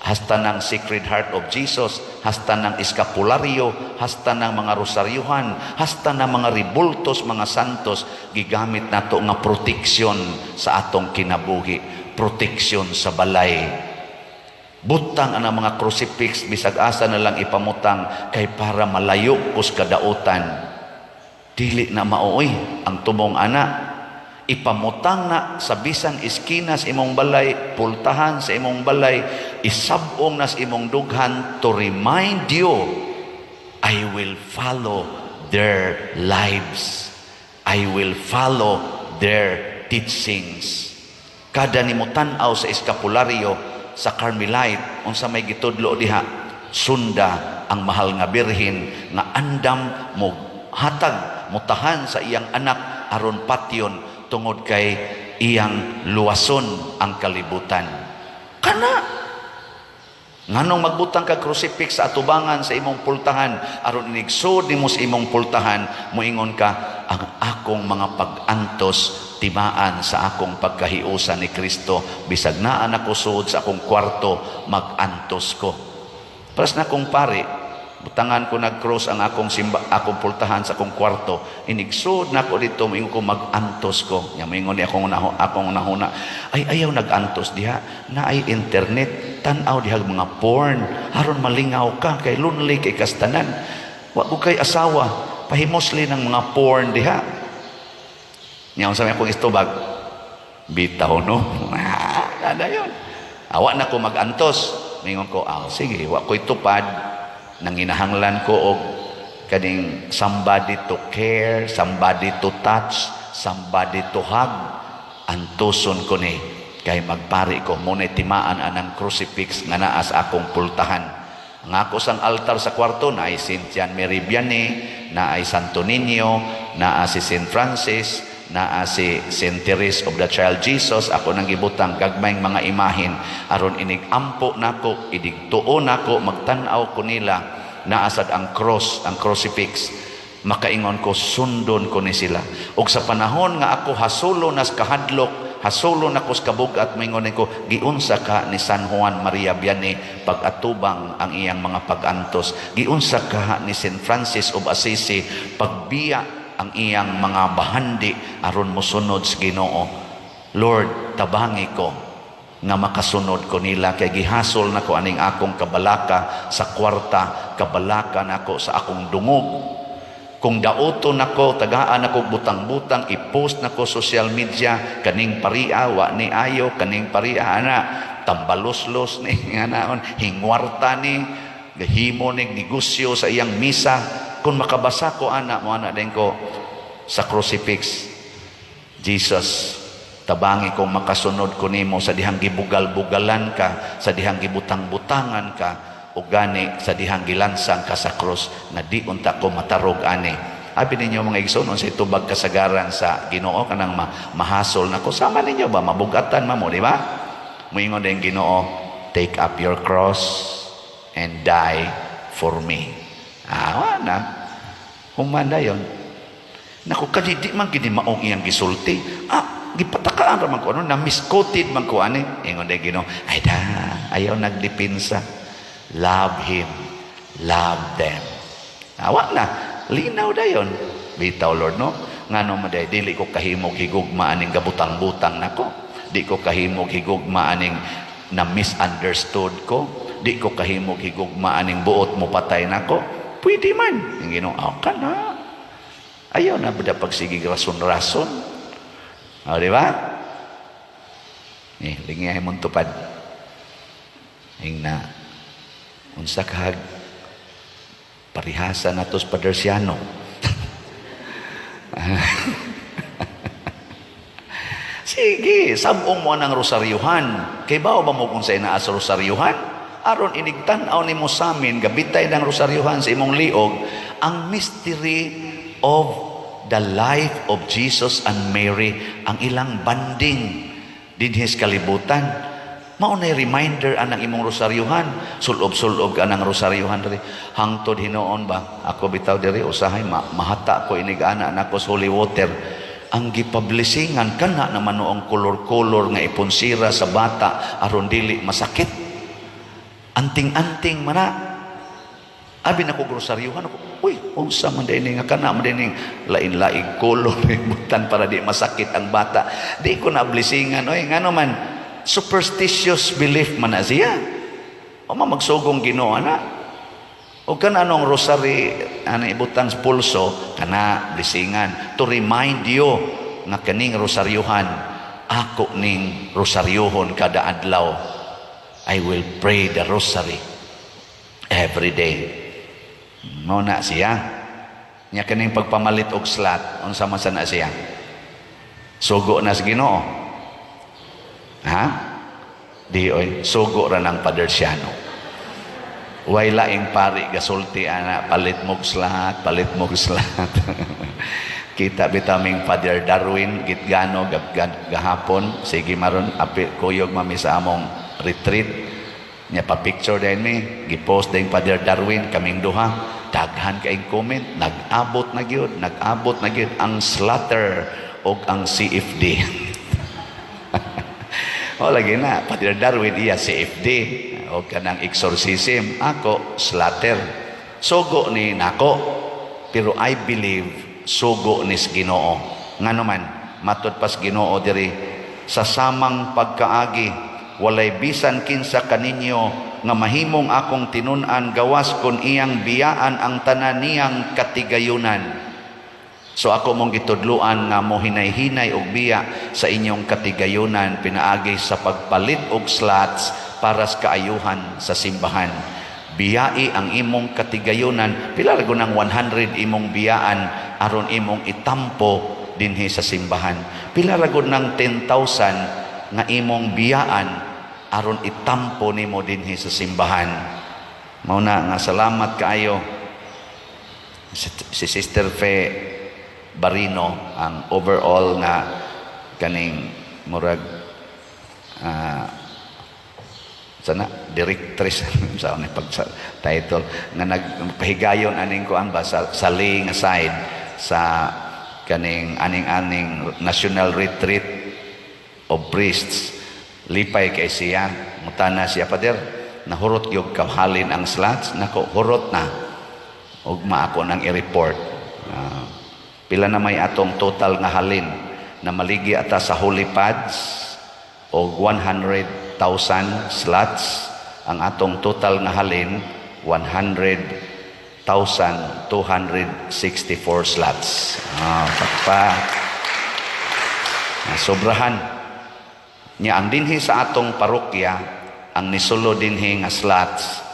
hasta ng Sacred Heart of Jesus, hasta ng eskapularyo, hasta ng mga rosaryuhan, hasta ng mga ribultos, mga santos, gigamit nato nga proteksyon sa atong kinabuhi, proteksyon sa balay. Butang ang mga crucifix, bisag asa na lang ipamutang kay para malayo kus kadautan. Dili na maoy ang tumong ana. Ipamutang na sa bisan iskinas imong balay, pultahan sa imong balay, isabong nas imong dughan to remind you, I will follow their lives. I will follow their teachings. Kada nimo tan-aw sa eskapularyo sa Carmelite, unsa may gitudlo diha, sunda ang mahal nga birhen nga andam mo hatag mutahan sa iyang anak aron patyon tungod kay iyang luwason ang kalibutan. Kana nganong magbutang ka crucifix sa atubangan sa imong pultahan aron inigsud nimo sa imong pultahan, moingon ka, ang akong mga pag-antos timaan sa akong pagkahiusan ni Kristo, bisag naa nako suod sa akong kwarto, mag-antos ko. Pras na kong pare, butangan ko nag-cross ang akong akong pultahan sa akong kwarto, inigsud na ko dito, moingon ko mag-antos ko. Nya moingon ni akong nahuna, ay ayaw nag-antos diha, na ay internet, tan-aw diha mga porn, aron malingaw ka kay lonely kay kastanan. Wa ko kay asawa, pahimosli ng mga porn diha. Nya unsa may akong istubag, bitaw no. Kada yon. Awa na ko mag-antos. Mingon ko, sige, wa ko'y tupad. Nanginahanglan ko og kaning somebody to care, somebody to touch, somebody to hug. Antuson ko ni kay magpari ko muna timaan anang crucifix nga naa sa akong pultahan. Ang ako sang altar sa kwarto na ay Saint John Mary Vianney, na ay Santo Niño, na si Saint Francis, naa si Saint Therese of the Child Jesus, ako nang gibutang gagmayng mga imahin aron inigampo nako, idigtuo nako, magtan-aw ko nila naasad ang cross, ang crucifix, makaingon ko sundon ko ni sila. Ug sa panahon nga ako hasulo nas kahadlok, hasulo na ko sa kabugat, maingon ko giunsa ka ni San Juan Maria Vianney pag-atubang ang iyang mga pag-antos, giunsa ka ni Saint Francis of Assisi pagbiya ang iyang mga bahandi aron mosunod sa Ginoo. Lord, tabangi ko nga makasunod ko nila, kay gihasol na ko aning akong kabalaka sa kwarta, kabalaka nako sa akong dungog. Kung dauton nako, tagaan nako butang-butang, i-post nako social media, kaning paria wa ni ayo, kaning paria ana tambaloslos ni nganaon, hingwarta ni gahimo ning negosyo sa iyang misa. Kung makabasa ko ana mo ana din ko sa crucifix, Jesus, tabangi kong makasunod ko nimo sa dihang gibugal-bugalan ka, sa dihang gibutang-butangan ka, o gani sa dihang gilansang ka sa cross, na di unta ko matarog ani. Abi ninyo mga igsoon, sa itubag kasagaran sa Ginoo kanang mahasol na ko, sama ninyo ba mabugatan mo, di ba? Moingon din Ginoo, take up your cross and die for me. Na humana yon. Naku, kadidi man gini maong iyang gisulti. Gipatakaan raman ko, na misquoted man ko ani. Ingon din Ginoo, ay da, ayaw nagdipinsa. Love him, love them. Awa na, linaw da yon. Bitaw Lord, no? Ngano maday, dili ko kahimog higugma aning gabutang-butang nako. Di ko kahimog higugma aning na misunderstood ko. Di ko kahimog higugma aning buot mo patay nako. Pwede man. Yung Ginoo, ka na. Ayaw na ba pagsigig rason-rason? Di ba? Lingyahin mong tupad. Yung na, unsa kahag parihasa na tos Padersiano. Sige, sabong mo ng rosaryuhan. Kay ba mo kung sa inaas rosaryuhan? Aron inigtan-aw nimo sa amin, gabitay ng rosaryuhan sa imong liog, ang mystery of the life of Jesus and Mary, ang ilang banding dinhis kalibutan. Maunay reminder anang imong rosaryuhan, sulob-sulob ka ng rosaryuhan diri. Hangtod hinoon ba? Ako bitaw diri usahay mahata ko inigana nako sa holy water. Ang gipublisingan kana naman noong kolor-kolor nga iponsira sa bata aron dili masakit. Anting-anting mana. Abi na ko grosaryuhan ako. Uy, unsa man din nga kana man din lain-laing kolor butan para di masakit ang bata. Di ko na blisingan oy ngano man superstitious belief man na siya. O magsugong Ginoo na. O kana anong rosary ana ibutang sa pulso kana blisingan to remind you nga kaning rosaryuhan ako ning rosaryohon kada adlaw. I will pray the rosary every day. Muna siya. Nya kaning pagpamalit og slat, unsa man sana siya? Sugo na sa Ginoo. Ha? Di oy, sugo ra ng Padersiano. Way laing pari gasulti ana, palit mo slat, palit mo slat. Kita bitaming Father Darwin gitgano gahapon, sige maron apil kuyog mami sa among retreat niya pa picture din mi gipost din Father Darwin kaming duha, daghan kay comment, nag-abot na gyud ang slaughter og ang CFD. O lagi na Father Darwin iya CFD o kanang exorcism, ako slaughter. Sugo ni nako, pero I believe sugo ni Ginoo. Ngano man matud pas Ginoo diri sa samang pagkaagi, walay bisan kinsa kaninyo nga mahimong akong tinun-an gawas kon iyang biyaan ang tanan niyang katigayunan. So ako mong gitudluan nga mo hinay-hinay og biya sa inyong katigayunan pinaagi sa pagpalit og slots para sa kaayuhan sa simbahan. Biyai ang imong katigayunan, pila ra gunang 100 imong biyaan aron imong itampo dinhi sa simbahan. Pila ra gunang 10,000 nga imong biyaan aron itampo nimo dinhi sa simbahan. Mao na nga salamat kaayo si Sister Fe Barino ang overall nga kaning murag sana directress sa ni pag title nga nagpahigayon aning kuan ba sa laying aside sa kaning aning national retreat of priests. Lipay kay siya mutana siya pader nahurot gyud kahalin ang slots nako hurot na ug maako nang i-report. Pila na may atong total nga halin na maligi ata sa holy pads o 100,000 slots. Ang atong total nga halin 100,264 slots. Sobrahan niya ang dinhi sa atong parokya ang nisulo dinhi nga slots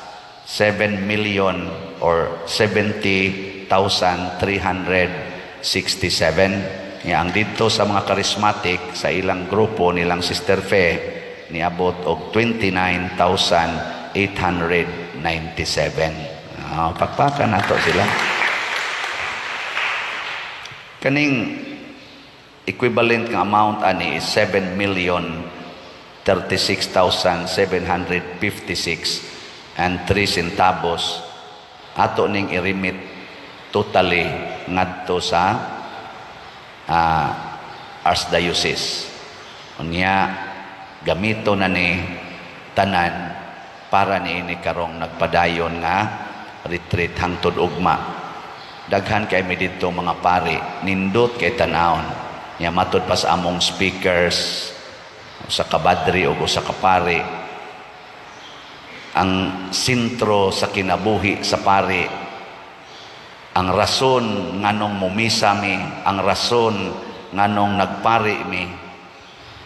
7 million or 70,367. Nga ang dito sa mga charismatic sa ilang grupo nilang Sister Fe niabot og 29,897. Pakpakan nato sila. Kaning equivalent nga amount ani is 7,036,756 and 3 centavos ato ning i-remit totally ngadto sa archdiocese. Unya gamito na ni tanan para niini karong nagpadayon nga retreat hangtod ugma. Daghan kay mi didto mga pari nindot kay tan-awon. Nya matud pa sa among speakers sa kabadri o sa kapari ang sentro sa kinabuhi sa pari, ang rason nganong mumisa mi, ang rason nganong nagpari mi,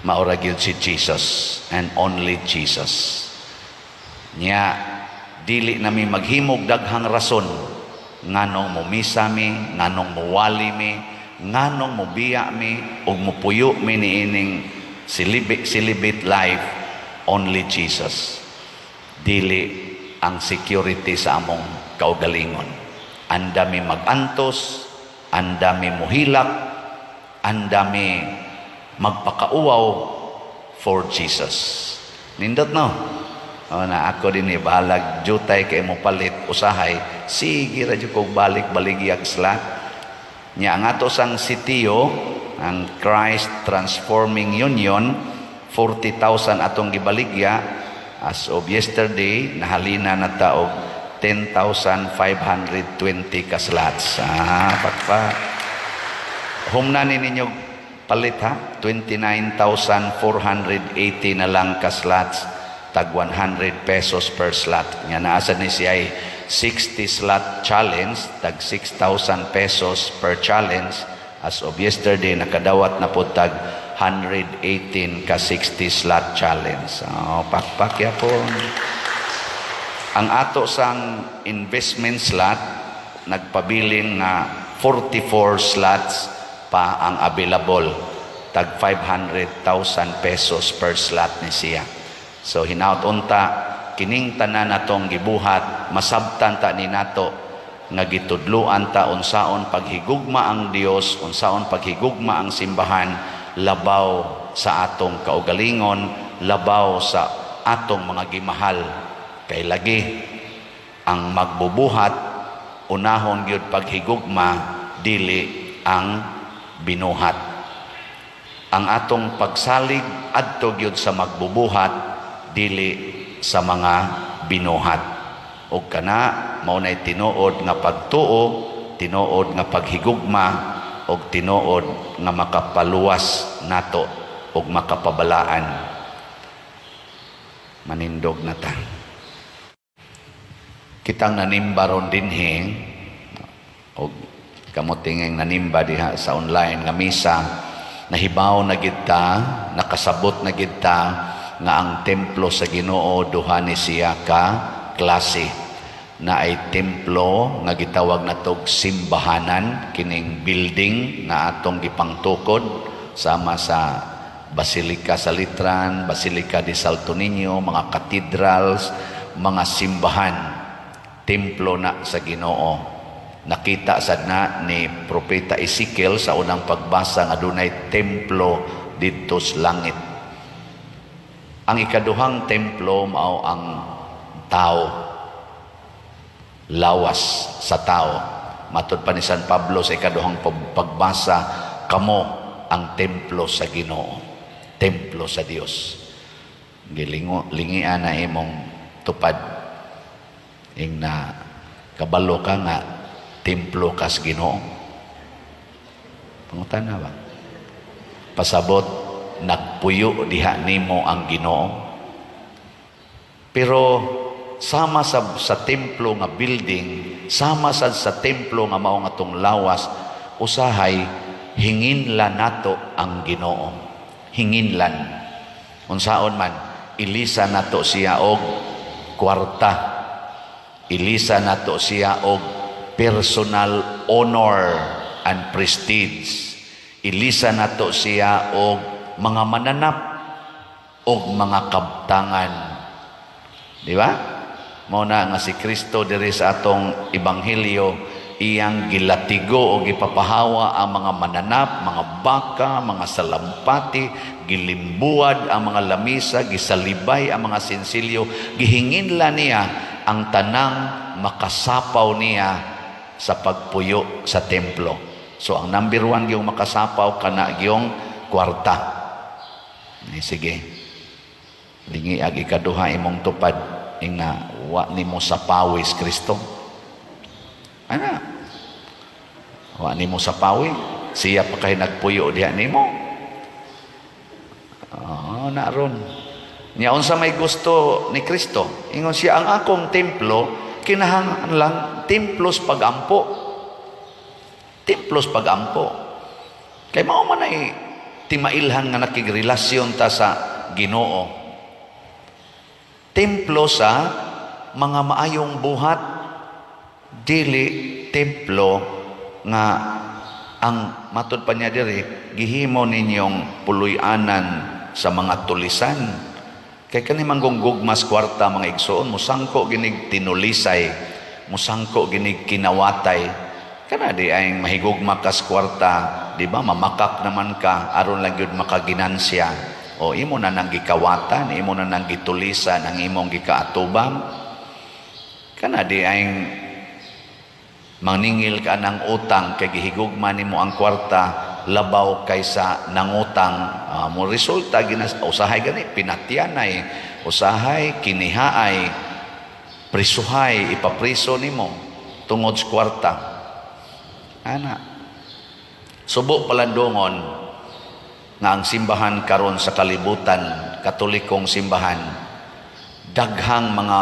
maura gyud si Jesus and only Jesus. Nya dili nami maghimog daghang rason nganong mumisa mi, nganong muwali mi, nganong mubiya mi ug mupuyo mi niining silibit life, only Jesus. Dili ang security sa among kaugalingon. Andami magantos, andami muhilak, andami magpakauaw for Jesus. Nindot no? Na ako din ibalag jutay kay mo palit usahay, sige ra jud kog balik-baligyag slat. Nya ang ato sang sitiyo, ang Christ Transforming Union, 40,000 atong gibaligya. As of yesterday, nahalina na taog 10,520 ka slots. Pakpa. Humnani ninyo palit ha, 29,480 na lang ka slots, tag 100 pesos per slot. Nga naasa ni siya ay 60 slot challenge, tag 6,000 pesos per challenge. As of yesterday, nakadawat na po tag 118 ka 60 slot challenge. Pakpakya po. Ang ato sang investment slot, nagpabilin nga 44 slots pa ang available. Tag 500,000 pesos per slot ni siya. So hinaut unta, kining tanan natong gibuhat, masabtan ta ni nato, nga gitudluan ta unsaon paghigugma ang Dios, unsaon paghigugma ang simbahan, labaw sa atong kaugalingon, labaw sa atong mga gimahal. Kay lagi ang magbubuhat, unahon gyud paghigugma, dili ang binuhat. Ang atong pagsalig adto gyud sa magbubuhat, dili sa mga binuhat. O kana mao nay tinuod nga pagtuo, tinuod nga paghigugma, og tinuod nga makapaluwas nato og makapabalaan. Manindog na ta. Kitang nanimba ron dinhi og kamutingeng nanimba diha sa online nga misa, nahibaw na gid ta, nakasabot na gid ta nga ang templo sa Ginoo duha ni siya ka klase. Na ay templo nga gitawag natog simbahanan, kining building na atong gipangtukod sama sa Basilica sa Litran, Basilica de Salto Niño, mga cathedrals, mga simbahan, templo na sa Ginoo. Nakita sad na ni Propeta Ezekiel sa unang pagbasa nga dunay templo didto sa langit. Ang ikaduhang templo mao ang tao, lawas sa tao. Matud pa ni San Pablo sa ikaduhang pagbasa, kamo ang templo sa Ginoo, templo sa Dios. Lingian na imong tupad ing na kabalo ka nga templo kas Ginoo. Pangutan na ba? Pasabot, nagpuyo diha nimo ang Ginoo. Pero sama sa templo nga building, sama sa templo nga mao nga tong lawas, usahay hinginlan nato ang Ginoo. Hinginlan. Unsaon man, ilisa nato siya og kwarta. Ilisa nato siya og personal honor and prestige. Ilisa nato siya og mga mananap og mga kabtangan. Di ba? Mao na nga si Kristo diri sa atong ebanghelyo, iyang gilatigo o gipapahawa ang mga mananap, mga baka, mga salampati, gilimbuad ang mga lamisa, gisalibay ang mga sinsilyo, gihinginla niya ang tanang makasapaw niya sa pagpuyo sa templo. So ang number 1 yung makasapaw kana yung kwarta. Sige. Lingi ag ikaduha imong tupad ing na wa nimo sa pawis Kristo. Ana? Wa nimo sa pawi, siya pa kay nagpuyo diha nimo. Naron. Nya unsa may gusto ni Kristo? Ingon siya, ang akong templo kinahanglan templos pagampo. Templos pagampo. Kay mao man ay timailhan nga nakigrelasyon ta sa Ginoo. Templo sa mga maayong buhat, dili templo nga ang matud pa niya diri gihimo ninyong puluy-anan sa mga tulisan. Kay kani manggugmas kwarta mga igsoon, musangko ginig tinulisay, musangko ginig kinawatay. Kana di ay mahigugma kas kwarta, di ba? Mamakak naman ka aron lang gyud makaginansya. O imo na nang gikawatan, imo na nang gitulisan ang imong gikaatubang. Kana di ay maningil ka ng utang kay gihigugma nimo ang kwarta labaw kaysa nangutang. Mo resulta usahay gani pinatyanay, usahay kinihaay, prisuhay ipapriso nimo tungod sa kwarta. Ana subo palandongon nga ang simbahan karon sa kalibutan, katolikong simbahan, daghang mga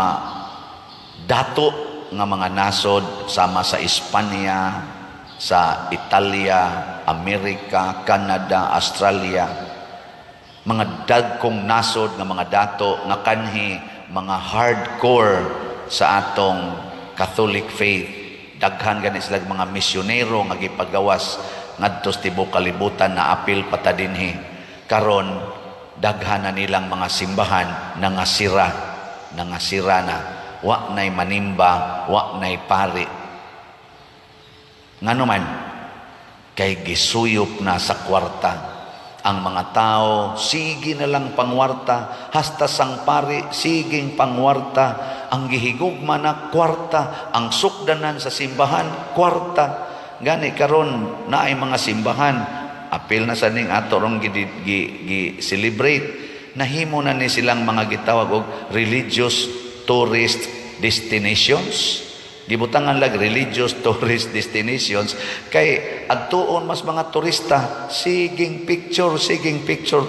dato nga mga nasod sama sa Espanya, sa Italia, Amerika, Canada, Australia, mga dagkong nasod nga mga dato nga kanhi mga hardcore sa atong Catholic faith. Daghan gani sila mga misyonero nga gipagawas ngadto sa tibuok kalibutan na apil patadinhi. Karon daghan na nilang mga simbahan nangasira na. Wa nay manimba, wa nay pari. Ngano man kay gisuyop na sa kwarta. Ang mga tao sige na lang pangwarta, hasta sang pari siging pangwarta. Ang gihigugma na kwarta, ang sukdanan sa simbahan kwarta. Gani karon na ay mga simbahan apil na sa ning ato rong gi-celebrate, nahimo na ni silang mga gitawag og religious tourist destinations. Gibutangan lag religious tourist destinations kay adtuon mas mga turista siging picture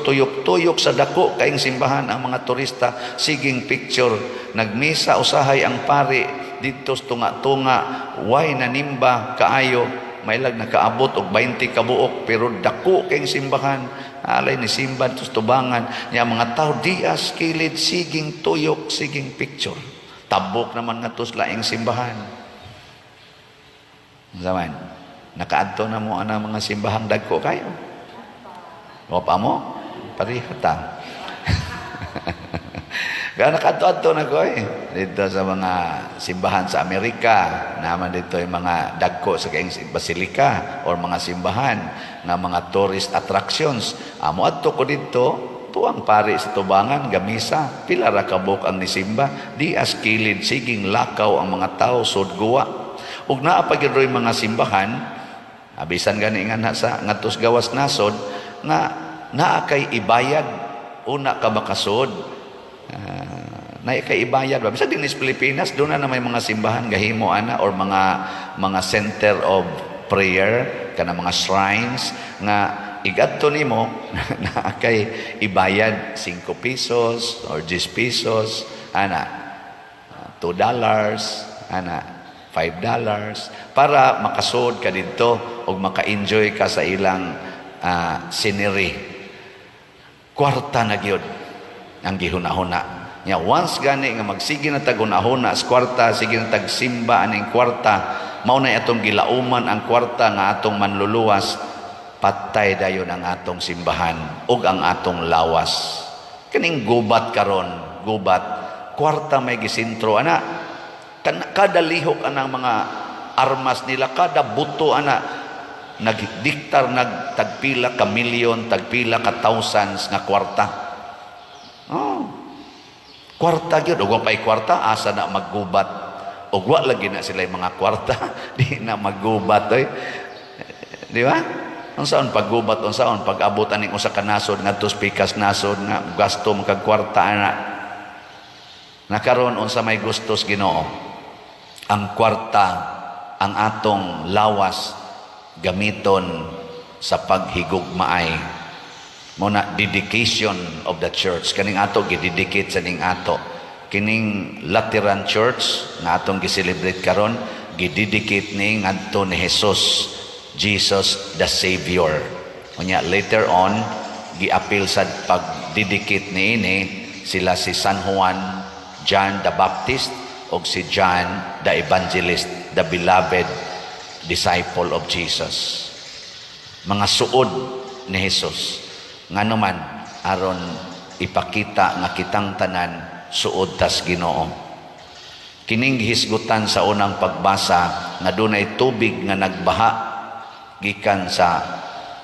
tuyok sa dako kaing simbahan ang mga turista siging picture, nagmisa usahay ang pari dito tunga-tunga, way nanimba kaayo, may lag nakaabot og 20 kabuok pero dako kaing simbahan, alay ni simban tus tubangan nya mga tao dias kilid siging tuyok siging picture. Tabok naman nga tos laing simbahan. Zaman, nakaadto na mo ana mga simbahang dagko kayo. O pa mo? Parihata. Kaya nakaadto-adto na ko eh. dito sa mga simbahan sa Amerika, naman dito yung mga dagko sa kaing basilika or mga simbahan na mga tourist attractions. Amo adto ko dito, tuang pari sa tubangan, gamisa, pila ra kabuk ang nisimba, di as kilid, siging lakaw ang mga tao, sudguwa. Ug naa pa gyud mga simbahan, abisan gani nga na sa ngatos gawas nasod, nga naa kay ibayad, una ka makasod. Na kay ibayad ba bisag din sa Pilipinas doon na may mga simbahan gahimo ana or mga center of prayer kana mga shrines nga igadto nimo na kay ibayad 5 pesos or 10 pesos ana $2 ana $5 para makasud ka didto ug maka-enjoy ka sa ilang scenery. Kwarta na gyud ang gihuna-huna. Nya once gani nga magsige na tag-una-huna sa kwarta, sige na tagsimba aning kwarta, mao na atong gilauman ang kwarta nga atong manluluwas, patay dayon ang atong simbahan ug ang atong lawas. Kaning gubat karon, gubat, kwarta may gisintro ana. Kada lihok anang mga armas nila, kada buto ana nagdiktar nagtagpila ka milyon, tagpila ka thousands nga kwarta. Kwarta gyud ug pay kwarta asa na maggubat ug wa lagi na sila mga kwarta di na maggubat di ba unsaon paggubat unsaon pag-abot aning usa ka nasod ngadto pikas nasod nga gasto magkag kwarta ana nakaron unsa may gustos Ginoo ang kwarta ang atong lawas gamiton sa paghigugmaay muna dedication of the church kaning ato gidedicate sa ning ato kining Lateran Church na atong gi-celebrate karon gidedicate ning adto ni Jesus, Jesus the Savior. Unya later on gi-appeal sa pag-dedicate niini sila si San Juan, John the Baptist ug si John the Evangelist, the beloved disciple of Jesus. Mga suod ni Jesus ngano man aron ipakita nga kitang tanan suod tas Ginoo. Kining gihisgutan sa unang pagbasa nga dunay tubig nga nagbaha gikan sa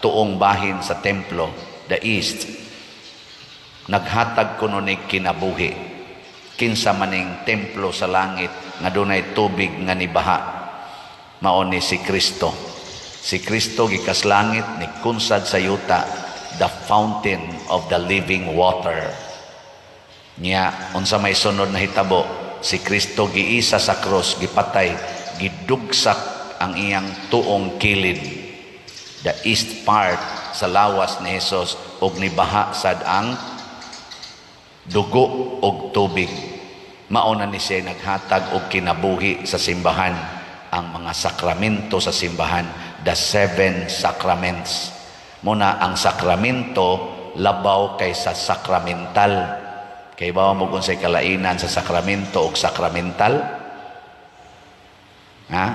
tuong bahin sa templo, the east. Naghatag kuno ni kinabuhi. Kinsa maning templo sa langit nga dunay tubig nga nibaha. Mao ni si Kristo. Si Kristo gikas langit ni kunsad sa yuta the fountain of the living water. Nya unsa may sunod na hitabo, si Kristo giisa sa krus, gipatay, gidugsak ang iyang tuong kilid, the east part sa lawas ni Jesus, ug nibaha sad ang dugo ug tubig. Mao na ni siya naghatag og kinabuhi sa simbahan, ang mga sakramento sa simbahan, the 7 sacraments. Muna ang sakramento labaw kaysa sakramental. Kay ba mo kung say kalainan sa sakramento o sakramental? Ha?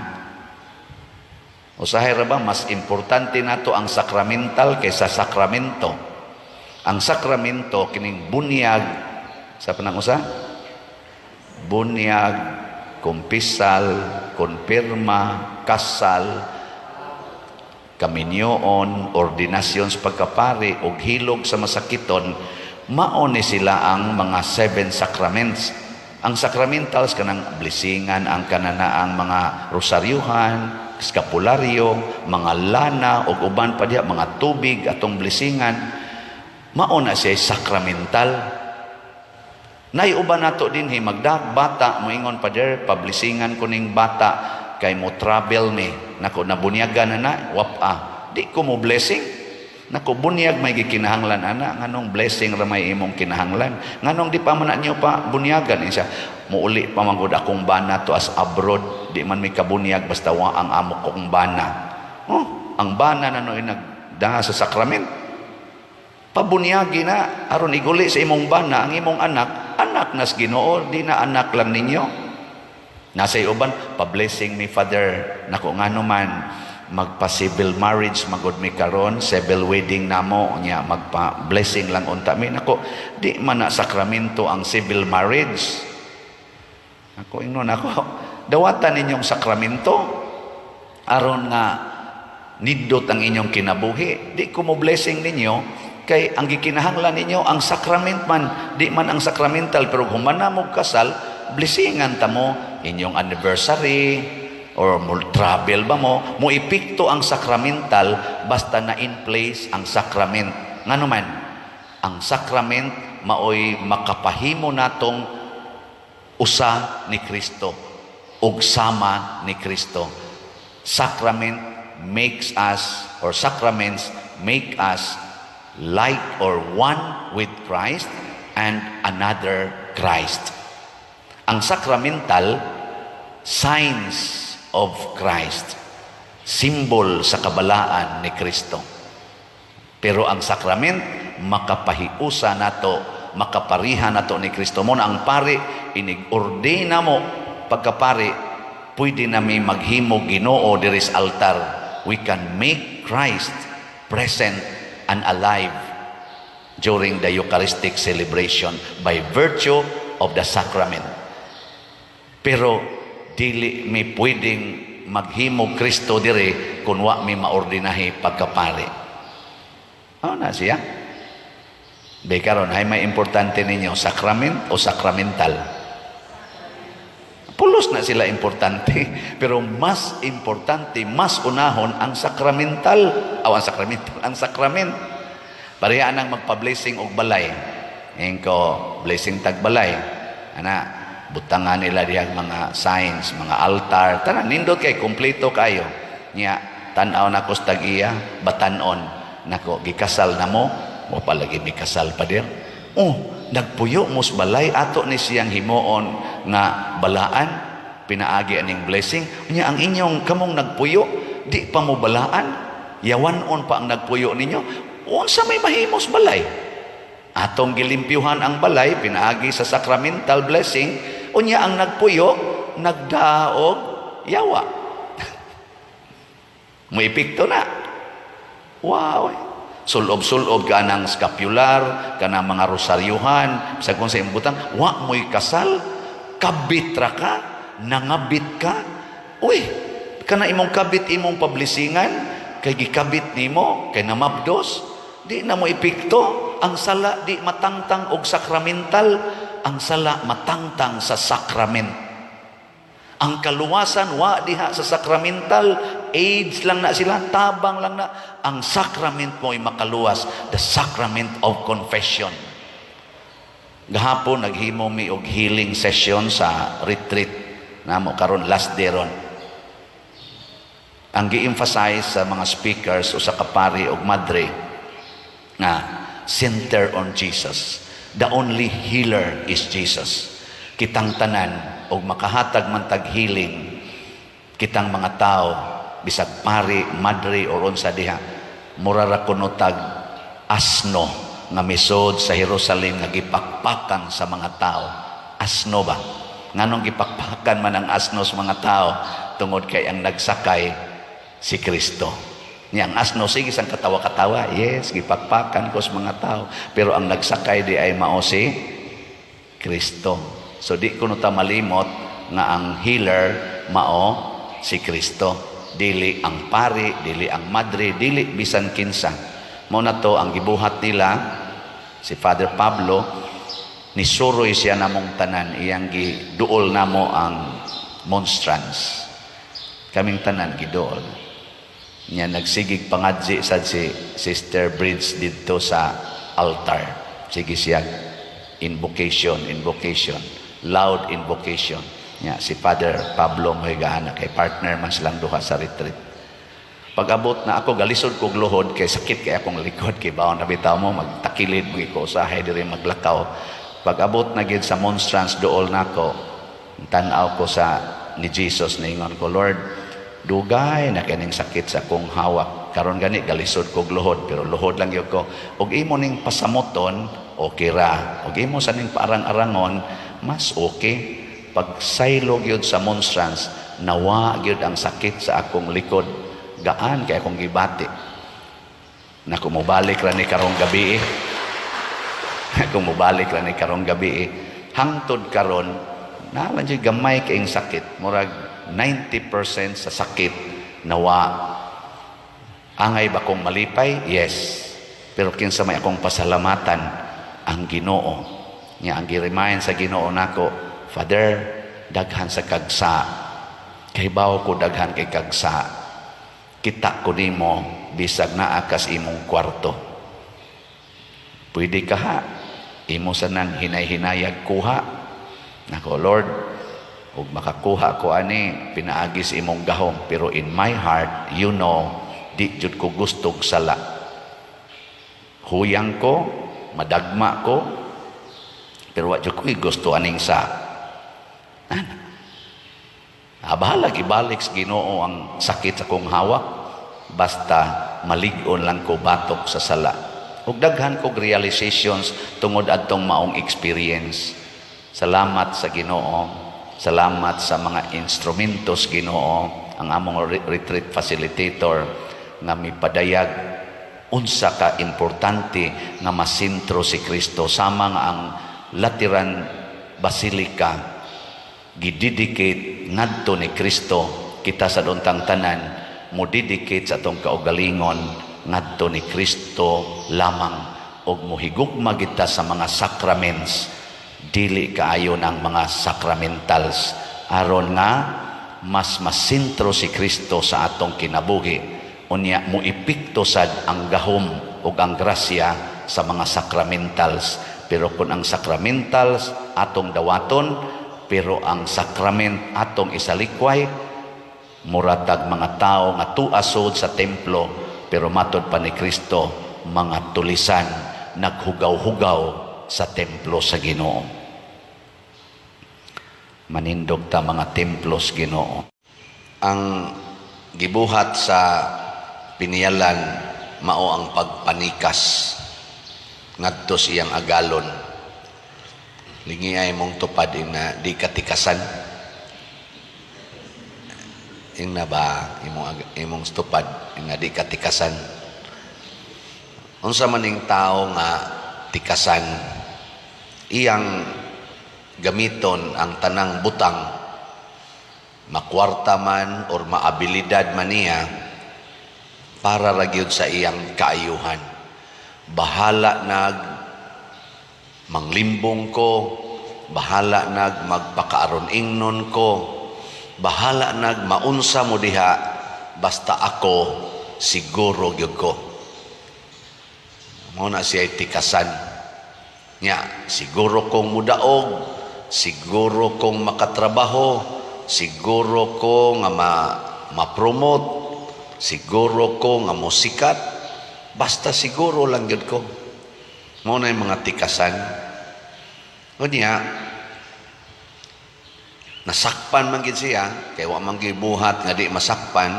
Usahay ra ba mas importante nato ang sakramental kaysa sakramento? Ang sakramento kining bunyag sa panang usa? Bunyag, kumpisal, konfirma, kasal, kaminyoon, ordinasyon sa pagkapari ug hilog sa masakiton, mao ni sila ang mga 7 sacraments. Ang sacramentals kanang blessingan, ang kananaang mga rosaryuhan, eskapularyo, mga lana ug uban pa diha mga tubig atong blessingan, mao na siya sacramental. Nay uban nato dinhi magdag bata moingon pa der pablisingan kuning bata kay mo travel me nako nabunyagan na di ko mo blessing nako bunyag may gikinahanglan ana nganong blessing ra may imong kinahanglan nganong di pa man niyo pa bunyagan siya muuli pa man gud akong bana to as abroad di man may kabunyag basta wa ang amo kong bana ang bana nanoy nagdaha sa sakrament pabunyagi na aron iguli sa imong bana ang imong anak nas Ginoo di na anak lang ninyo. Nasa uban, pa-blessing mi Father, nako ngano man, magpa-civil marriage, magod mi karon, civil wedding namo, niya, magpa-blessing lang unta mi. Nako, di man na sakramento ang civil marriage. Ako ingnon ako, dawatan ninyong sakramento aron nga nindot ang inyong kinabuhi. Di ko mo blessing ninyo kay ang gikinahanglan ninyo ang sakrament man, di man ang sakramental, pero humana mo kasal, blessingan ta mo inyong anniversary or mo travel ba mo ipikto ang sakramental basta na in place ang sakrament. Ngano man ang sakrament maoy makapahimo natong usa ni Kristo ug sama ni Kristo. Sacrament makes us, or sacraments make us like or one with Christ and another Christ. Ang sakramental, signs of Christ, symbol sa kabalaan ni Kristo. Pero ang sakrament, makapahiusa nato, makapariha nato ni Kristo. Mo na ang pari, inig-ordina mo pagkapari, pwede na may maghimo Ginoo diri sa altar. We can make Christ present and alive during the Eucharistic celebration by virtue of the sacrament. Pero dili may pwedeng maghimo Kristo dire kung wa may maordinahi pagkapari. Na siya. Karon ay may importante ninyo, sakrament o sakramental? Pulos na sila importante, pero mas importante, mas unahon ang sakramental, ang sakrament. Pareha nang magpa-blessing og balay. Ngayon ko, blessing tagbalay. Butangan nila diyang mga signs, mga altar. Tanan, nindot kay, kompleto kayo. Nya, tanaw na ko sa tag-iya, batanon. Nako, gikasal na mo, mo palagi may kasal pa dir. Nagpuyo mo sa balay, ato ni siyang himoon nga balaan, pinaagi aning blessing. Nya, ang inyong kamong nagpuyo, di pa mo balaan, yawanon pa ang nagpuyo ninyo, unsa may mahimos balay. Atong gilimpyuhan ang balay, pinaagi sa sacramental blessing, unya ang nagpuyo, nagdaog, yawa. Muipikto na. Wow. Sulob-sulob ka ng scapular, ka ng mga rosaryuhan, sa kung sa imbutang, wa mo'y kasal, kabitra ka, nangabit ka. Uy, ka na imong kabit imong pablisingan, kay gikabit nimo, kay namabdos, di na mo ipikto. Ang sala di matangtang og sakramental, ang sala matangtang sa sakrament. Ang kaluwasan wa diha sa sakramental, AIDS lang na sila, tabang lang na. Ang sakrament mo ay makaluwas, the sacrament of confession. Gahapon naghimo mi og healing session sa retreat namo karon last day ron. Ang gi-emphasize sa mga speakers o sa kapari og madre na center on Jesus. The only healer is Jesus. Kitang tanan og makahatag man tag healing, kitang mga tao bisag pari, madre o unsa diha, murara kuno tag asno nga misod sa Jerusalem nga gipakpakan sa mga tao. Asno ba? Nganong gipakpakan man ang asno sa mga tao? Tungod kay ang nagsakay si Kristo. Niya ang asno, sige sang katawa-katawa, yes, gipakpakan ko sa mga tao. Pero ang nagsakay di ay mao si Kristo. So di ko ta malimot nga ang healer mao si Kristo. Dili ang pari, dili ang madre, dili bisan kinsa. Mao na to ang gibuhat nila si Father Pablo, ni suroy siya namong tanan, iyang giduol namo ang monstrance. Kaming tanan giduol. Niya nagsigig pangadji sad si Sister Bridge dito sa altar. Sige siya invocation, loud invocation. Niya si Father Pablo Mohigaana kay partner man silang duha sa retreat. Pag-abot na ako galisod kog luhod kay sakit kay akong likod kay bawon na bitaw mo magtakilid mo ko usahay diri maglakaw. Pag-abot na gid sa monstrance duol nako. Tan-aw ko sa ni Jesus ningon ko, Lord, dugay na kaning sakit sa kong hawak. Karon gani galisod kog luhod pero luhod lang gyud ko. Og imo ning pasamoton okay ra. Og imo sa ning paarang-arangon mas okay. Pag saylog gyud sa monstrance nawa gyud ang sakit sa akong likod. Gaan kay akong gibati. Na kumubalik ra ni karong gabi kumubalik ra ni karong gabi hangtod karon Naman dyan gamay kayong sakit. Murag 90% sa sakit nawa. Angay ba kong malipay? Yes. Pero kinsa may akong pasalamatan ang Ginoo. Nya ang gi-remind sa Ginoo nako, Father, daghan sa kagsa. Kahibaw ko daghan kay kagsa. Kita ko nimo bisag naa kas imong kwarto. Pwede ka ha. Imo sanang hinay-hinayag kuha. Nako, Lord, ug makakuha ko ani pinaagis imong gahom, pero in my heart, you know, di jud ko gustog sala. Huyang ko, madagma ko, pero wa jud ko gusto aning sa. Bahala ibalik sa Ginoo ang sakit sa kong hawak, basta malig-on lang ko batok sa sala. Ug daghan kog realizations tungod adtong maong experience. Salamat sa Ginoo. Salamat sa mga instrumentos Ginoo, ang among retreat facilitator nga mipadayag unsa ka importante nga masintro si Kristo, sama nga ang Lateran Basilica gidedicate ngadto ni Kristo. Kita sa duntang tanan mo dedicate sa atong kaugalingon ngadto ni Kristo lamang, og mohigugma kita sa mga sacraments, dili kaayo ng mga sacramentals, aron nga mas masintro si Kristo sa atong kinabuhi. Unya mo ipikto sad ang gahom ug ang grasya sa mga sacramentals. Pero kung ang sacramentals atong dawaton, pero ang sakrament atong isalikway, muratag mga tao nga tuasod sa templo, pero matod pa ni Kristo, mga tulisan, naghugaw-hugaw sa templo sa Ginoo. Manindog ta mga templos Ginoo. Ang gibuhat sa piniyalan mao ang pagpanikas ngadto siyang agalon. Lingi ay mong tupad na di katikasan. Ing na ba imong tupad nga di katikasan. Unsa maning tao nga tikasan, iyang gamiton ang tanang butang, makwarta man or maabilidad man niya, para ragyod sa iyang kaayuhan. Bahala nag manglimbong ko, bahala nag magpakaaron ingnon ko, bahala nag maunsa mo diha, basta ako siguro gyud ko. Mo na siya tikasan nya, siguro kong mudaog, siguro kong makatrabaho, siguro ko nga ma-promote, siguro ko nga musikat, basta siguro lang yun ko. Mo na yung mga tikasan. Kunya, nasakpan man gid siya, kaya wa man gibuhat nga di masakpan,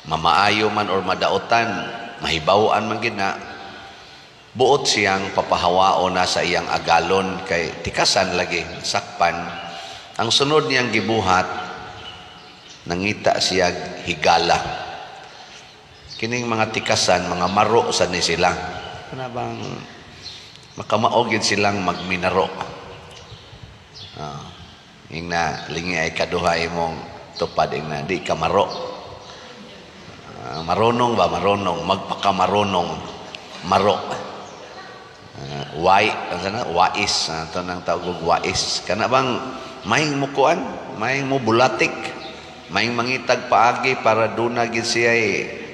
mamaayo man or madaotan, mahibawaan man gid na, buot siyang papahawao na sa iyang agalon, kay tikasan lagi, sakpan. Ang sunod niyang gibuhat, nangita siya higala. Kining mga tikasan, mga maro sa ni sila. Ano bang makamaogid silang magminaro. Ing na, lingi ay kaduha imong tupad, ing na, di ka maro. Marunong ba? Marunong. Magpakamarunong. Maro. Wais. Ito nang tawag wais. Kana bang maying mukuan? Maying mo bulatik? Maying mangitag paagi para dunagin siya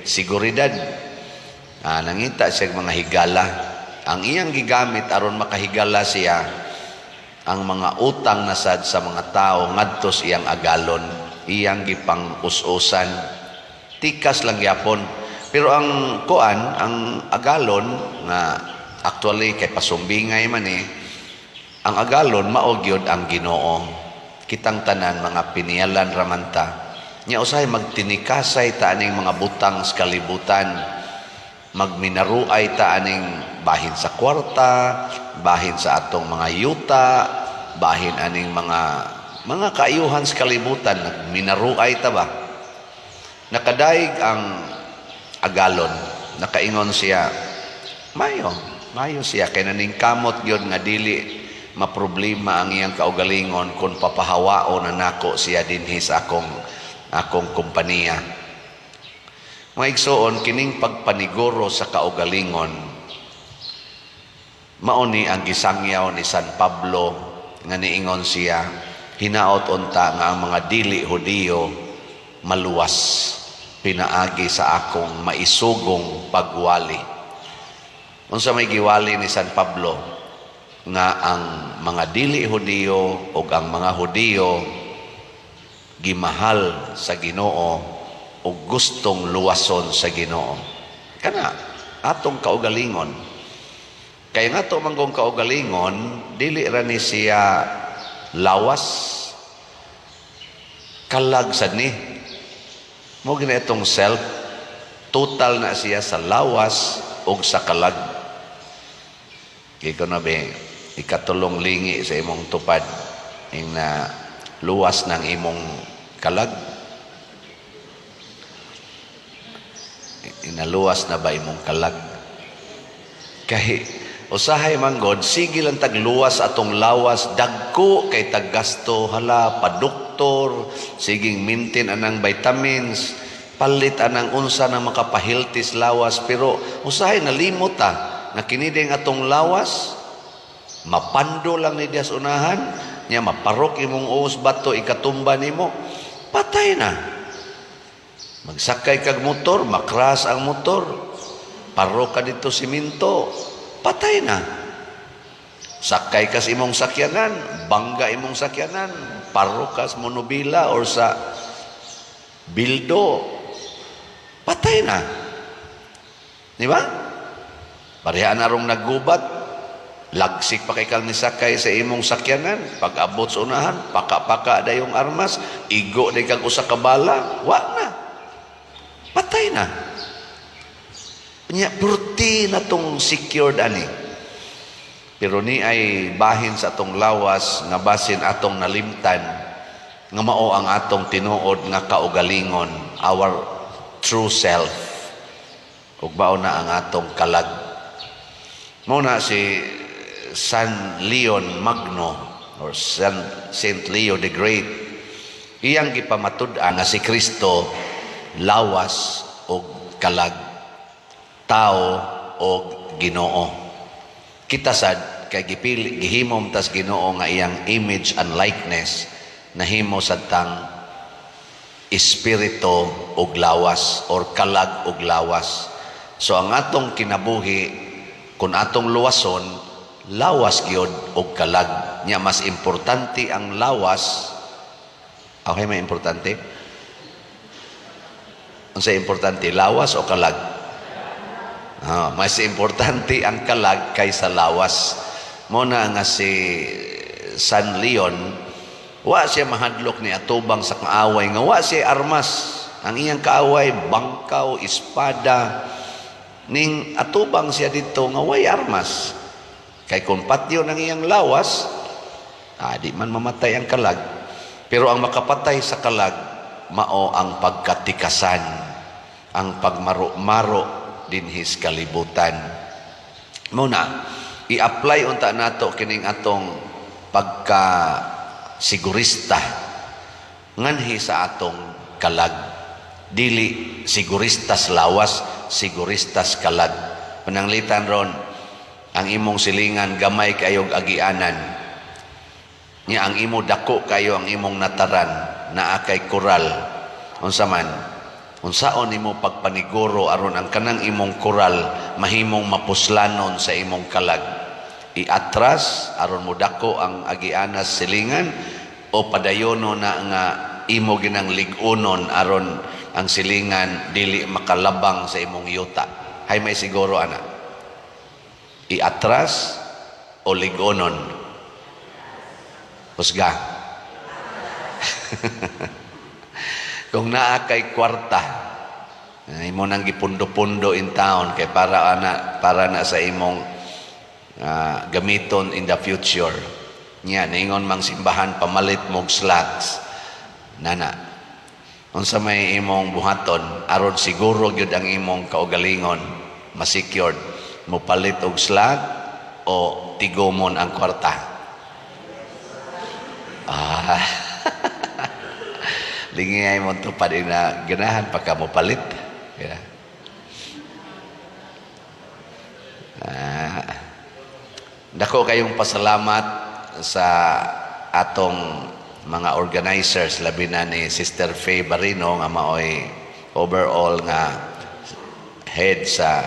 siguridad. Nangita siya mga higala. Ang iyang gigamit aron makahigala siya ang mga utang nasad sa mga tao ngadtos iyang agalon, iyang gipang us-usan. Tikas lang yapon. Pero ang kuan, ang agalon nga actually kay pasumbingay man ang agalon mao gyud ang Ginoo. Kitang tanan mga piniyalan ramanta. Nya usahay magtinikasay ta aning mga butang sa kalibutan. Magminaruay ta aning bahin sa kwarta, bahin sa atong mga yuta, bahin aning mga kaayuhan sa kalibutan, minaruay ta ba? Nakadaig ang agalon, nakaingon siya, mayo siya kay naning kamot gyud nga dili maproblema ang iyang kaugalingon kung papahawao na nako siya dinhi sa akong kompanya. Mga igsoon, kining pagpaniguro sa kaugalingon, mauni ang gisangyaw ni San Pablo nga niingon siya, hinaot unta nga ang mga dili Hudiyo maluwas pinaagi sa akong maisugong pagwali. Unsa may giwali ni San Pablo nga ang mga dili Hudiyo o ang mga Hudiyo gimahal sa Ginoo o gustong luwason sa Ginoo. Kana atong kaugalingon. Kaya nga ito manggong kaugalingon, dili ra ni siya lawas, kalag sad ni. Mo gina itong self, total na siya sa lawas o sa kalag. Kaya ko na ba, ikatulong lingi sa imong tupad, yung na luwas ng imong kalag. Inaluwas na ba imong kalag? Kahit usahay manggod, sige lang tagluwas atong lawas, dagko kay taggasto, hala, padoktor, siging mintin anang vitamins, palit anang unsa na makapahiltis lawas, pero usahay nalimot na kiniding atong lawas, mapando lang ni Dias unahan, niya maparok imong uos bato, ikatumba nimo, patay na. Magsakay kag motor, makras ang motor, parok ka dito siminto, patay na. Sakay ka sa imong sakyanan, bangga imong sakyanan, parok ka sa monobila or sa bildo, patay na. Di ba? Pareha na rong naggubat, lagsik pa kay kang nisakay sa imong sakyanan, pag abot sa unahan, paka-paka da yung armas, igo na kag usa ka bala, wa na. Patay na. Nya purti na tong secured ani. Pero ni ay bahin sa atong lawas nga basin atong nalimtan nga mao ang atong tinuod nga kaugalingon, our true self. Ug mao na ang atong kalag. Mao na si San Leon Magno or Saint Leo the Great. Iyang gipamatud-an nga si Kristo lawas o kalag, tao o Ginoo. Kita sad kay gihimom tas Ginoo nga iyang image and likeness, nahimo sad tang espiritu og lawas or kalag og lawas. So ang atong kinabuhi kung atong luwason, lawas gyud og kalag. Nya mas importante ang lawas. Okay, may importante? Ang sa importante, lawas o kalag? Mas importante ang kalag kaysa lawas. Muna nga si San Leon, wa siya mahadlok ni atubang sa kaaway, nga wa siya armas. Ang iyang kaaway, bangkaw, espada, ning atubang siya dito nga way armas. Kay kung patyo ng iyang lawas, di man mamatay ang kalag. Pero ang makapatay sa kalag, mao ang pagkatikasan, ang pagmaro-maro dinhis kalibutan. Muna, i-apply unta nato kining atong pagka-sigurista nganhi sa atong kalag. Dili siguristas lawas, siguristas kalag. Pananglitan ron, ang imong silingan gamay kayong agianan. Nya ang imo dako kayo ang imong nataran na akay koral. Unsa man, unsaon imo pagpaniguro aron ang kanang imong koral mahimong mapuslanon sa imong kalag. Iatras aron mo dako ang agianas silingan o padayono na nga imo ginang ligunon aron ang silingan dili makalabang sa imong yuta. Hay may siguro ana. Iatras o ligunon. Husga. Kung naa kay kwarta, imo nang gipundo-pundo in town kay para na sa imong gamiton in the future. Nya ningon mang simbahan pamalit mog slots. Nana. Unsa may imong buhaton aron siguro gyud ang imong kaugalingon ma-secured mo palit og slot o tigomon ang kwarta. Lingay mo to pa din na ganahan pa ka mo palit. Yeah. Dako kayong pasalamat sa atong mga organizers, labi na ni Sister Faye Barino nga maoy overall nga head sa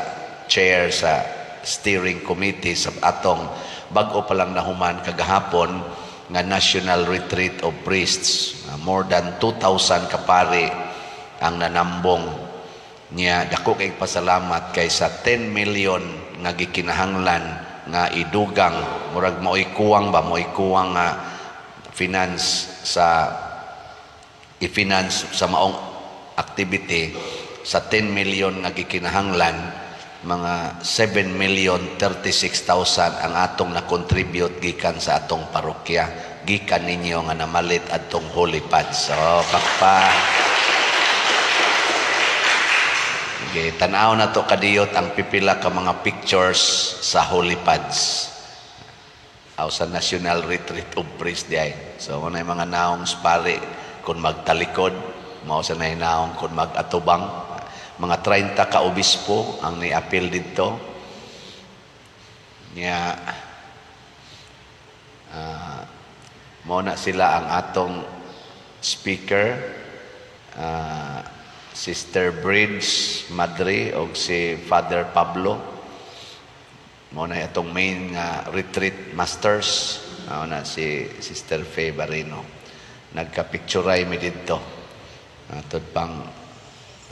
chair sa steering committee sa atong bag-o pa lang nahuman kagahapon nga National Retreat of Priests. More than 2,000 kapari ang nanambong niya. Dako kay pasalamat kay sa 10 million nga gikinahanglan nga idugang murag mo'y kuwang nga finance sa i-finance sa maong activity sa 10 million nga gikinahanglan, mga 7,036,000 ang atong na-contribute gikan sa atong parokya, gikan ninyo nga namalit atong holy pads. So okay, tanaw na to kadiyot ang pipila ka mga pictures sa holy pads aw sa National Retreat of Priests diay. So mo na mga naong spari kung magtalikod, mao sa nay naong kung magatubang. Mga 30 ka obispo ang ni-appeal dito. Niya mo na sila ang atong speaker, Sister Bridge Madre o si Father Pablo. Mo na itong main retreat masters. Mo na si Sister Faye Barino. Nagka-pictureay mi dito. Atod pang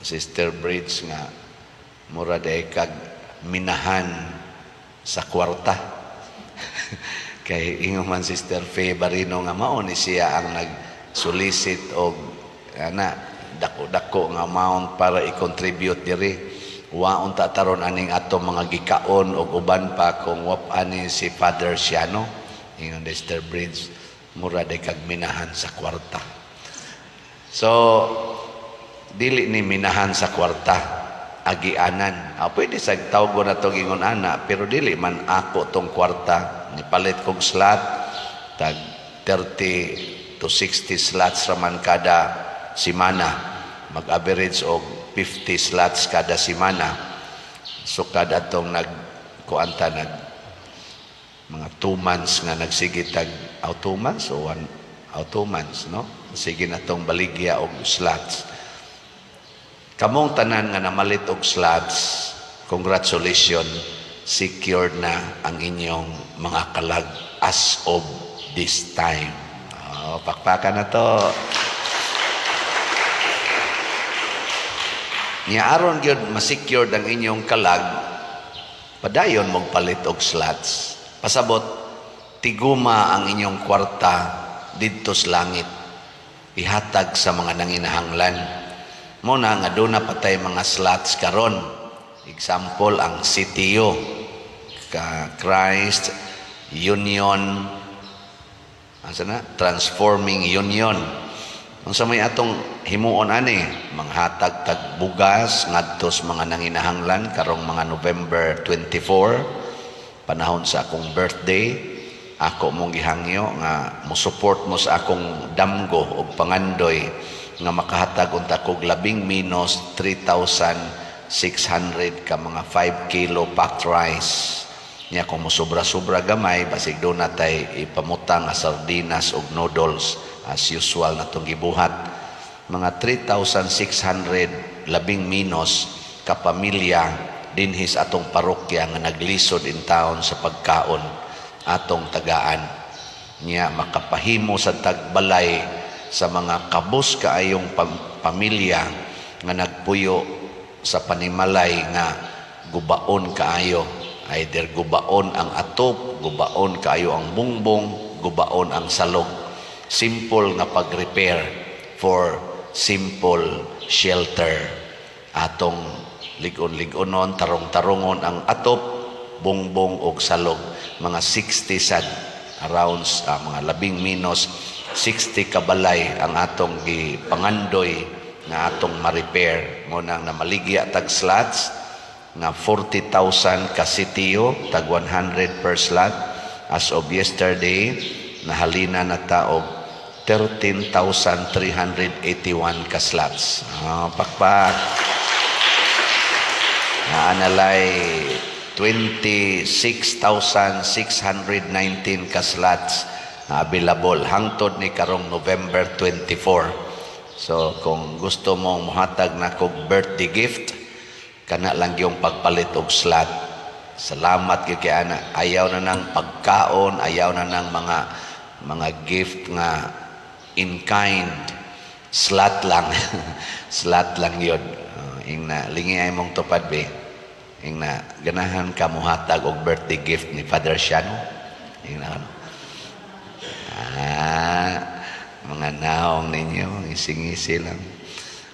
Sister Bridge nga mura day kag minahan sa kwarta. Kay ingon man Sister Faye Barino nga mao ni siya ang nag-solicit og dako-dako nga amount para i-contribute diri. Waon ta taron aning ato mga gikaon og uban pa kung wap-ani si Father Siano. Ingon Sister Bridge mura day kag minahan sa kwarta. So dili ni minahan sa kwarta, agianan. Pwede sa tawag ko na ito gingon ana, pero dili man ako tong kwarta. Nipalit kong slot, tag 30 to 60 slots raman kada simana. Mag-average og 50 slots kada simana. So kada itong nagkuanta mga 2 months nga nagsigit tag 2 months o 2 months, no? Sige na itong baligya og slots. Kamong tanan nga namalit og slots, congratulations, secured na ang inyong mga kalag as of this time. Pakpakan na to. Nya aron gyud ma-secured ang inyong kalag, padayon mong palit og slots. Pasabot, tiguma ang inyong kwarta didto sa langit. Ihatag sa mga nanginahanglan. Muna nga doon na patay mga slots karon. Example, ang CTU, Christ Union, Transforming Union. Kung sa may atong himuon ani, manghatag tag bugas ngadtos mga nanginahanglan karong mga November 24, panahon sa akong birthday. Ako mong gihangyo nga mo-support mo sa akong damgo o pangandoy nga makahatag unta kog labing minus 3,600 ka mga 5 kilo packed rice. Nya kung mo sobra-sobra gamay, basig doon natay ipamutang nga sardinas o noodles as usual na itong gibuhat. Mga 3,600 labing minus kapamilya dinhis atong parokya nga naglisod in town sa pagkaon atong tagaan. Nya makapahimo sa tagbalay sa mga kabus kaayong pamilya nga nagpuyo sa panimalay nga gubaon kaayo. Either gubaon ang atop, gubaon kaayo ang bungbong, gubaon ang salog. Simple nga pag-repair for simple shelter. Atong ligon-ligonon, tarong-tarongon ang atop, bungbong o salog. Mga 60 sad arounds, mga labing minus 60 kabalay ang atong gipangandoy nga atong ma-repair. Ngunang na maligya tag slots nga 40,000 ka CTO, tag 100 per slot. As of yesterday, nahalina na ta og 13,381 ka slots. Pakpak. Naanalay 26,619 ka slots na available hangtod ni karong November 24. So kung gusto mong muhatag na kog birthday gift, kana lang yung pagpalit og slot. Salamat gyud kay ana. Ayaw na ng pagkaon, ayaw na ng mga gift nga in kind. Slot lang. Slot lang yun. Ing na lingi ay mong tupad be. Ing na ganahan ka muhatag og birthday gift ni Father Siano. Ing na mga naong ninyo, ising-isi lang.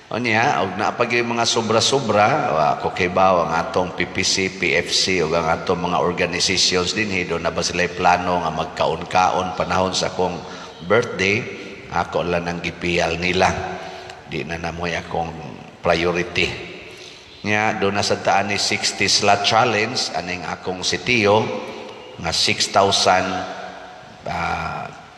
O niya, og naapag yung mga sobra-sobra, ako kay baw ang atong PPC, PFC, o ang atong mga organizations din, doon na ba sila'y plano nga magkaon-kaon panahon sa akong birthday, ako lang ang gipiyal nila. Di na namoy akong priority. Niya, doon na sa taan ni 60 slot challenge, aning akong sitiyo, nga 6,000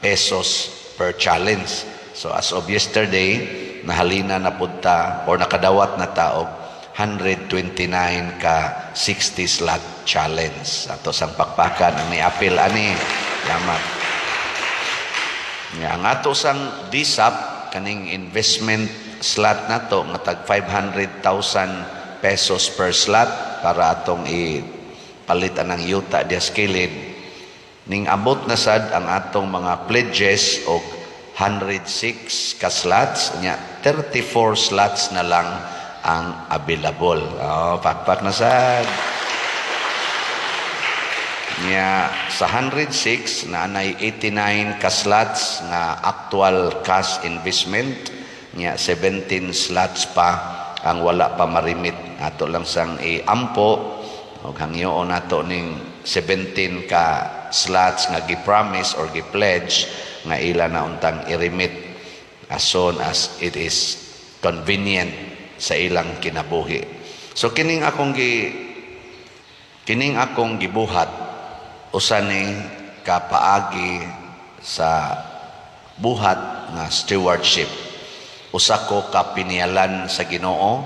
pesos per challenge. So as of yesterday, nahalina na punta or nakadawat na taog 129 ka 60 slot challenge. Ato sang pakpakan ang niapil ani. Salamat. Nga nga ato sang DSAP kaning investment slot nato nga tag 500,000 pesos per slot para atong ipalitan ng yuta dias kilid. Ning abot na sad ang atong mga pledges o 106 ka slots, nya 34 slots na lang ang available. Pakpak na sad. Nya sa 106 na anay 89 ka slots nga actual cash investment, nya 17 slots pa ang wala pa marimit. Ato lang sang iampo og hangyoon nato ning 17 ka slots nga gi-promise or gi-pledge nga ila na untang i-remit as soon as it is convenient sa ilang kinabuhi. So kining akong gibuhat usa ni kapaagi sa buhat nga stewardship. Usa ko ka pinialan sa Ginoo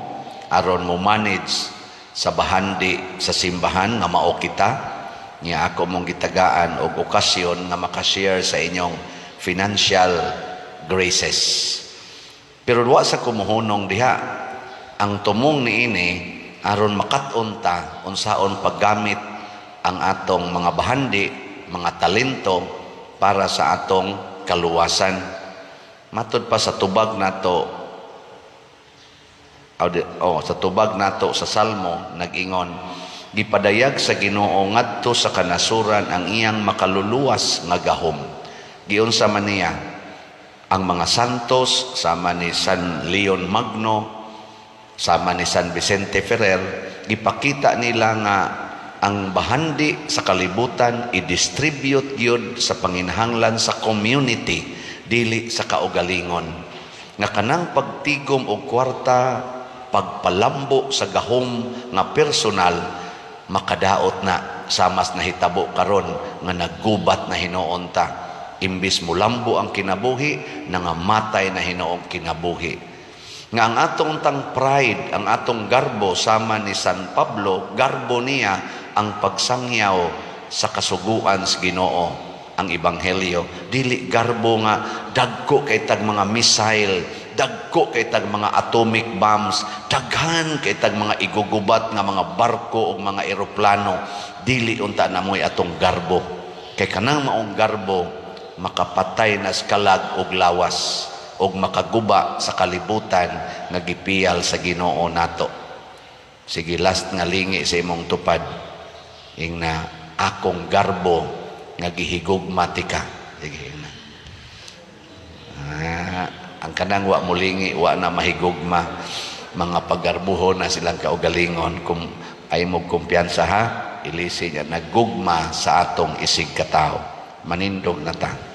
aron mo manage sa bahandi sa simbahan nga mao kita. Niya ako mong gitagaan og okasyon nga makashare sa inyong financial graces. Pero wa sa kumuhunong diha ang tumong niini aron makat-on ta unsaon paggamit ang atong mga bahandi, mga talento para sa atong kaluwasan. Matud pa sa tubag nato sa tubag nato sa Salmo nag-ingon, gipadayag sa Ginoo ngadto sa kanasuran ang iyang makaluluwas nga gahom. Giunsa man niya ang mga santos sama ni San Leon Magno, sama ni San Vicente Ferrer, gipakita nila nga ang bahandi sa kalibutan i-distribute gyud sa panginahanglan sa community dili sa kaugalingon. Nga kanang pagtigom og kwarta, pagpalambo sa gahom nga personal, makadaot na samas nahitabo karon nga naggubat na hinuon ta. Imbis mulambo ang kinabuhi, nangamatay na hinuong kinabuhi. Nga ang atong tang pride, ang atong garbo sama ni San Pablo, garbo niya ang pagsangyaw sa kasuguan sa Ginoo, ang ebanghelyo. Dili garbo nga dagko kay tag mga missile, dagko kay tag mga atomic bombs, daghan kay tag mga igugubat nga mga barko o mga eroplano. Dili unta na mo'y atong garbo. Kay kanang maong garbo, makapatay na skalag og lawas og makaguba sa kalibutan nga gipiyal sa Ginoo nato. Sige, last nga lingi sa imong tupad, ing na akong garbo nga gihigugma tika. Sige na. Ang kanang wa mulingi, wa na mahigugma, mga paggarbuho na silang kaugalingon. Kung ay mo kumpiyansa ha, ilisi niya, naggugma sa atong isig katao. Manindog na ta.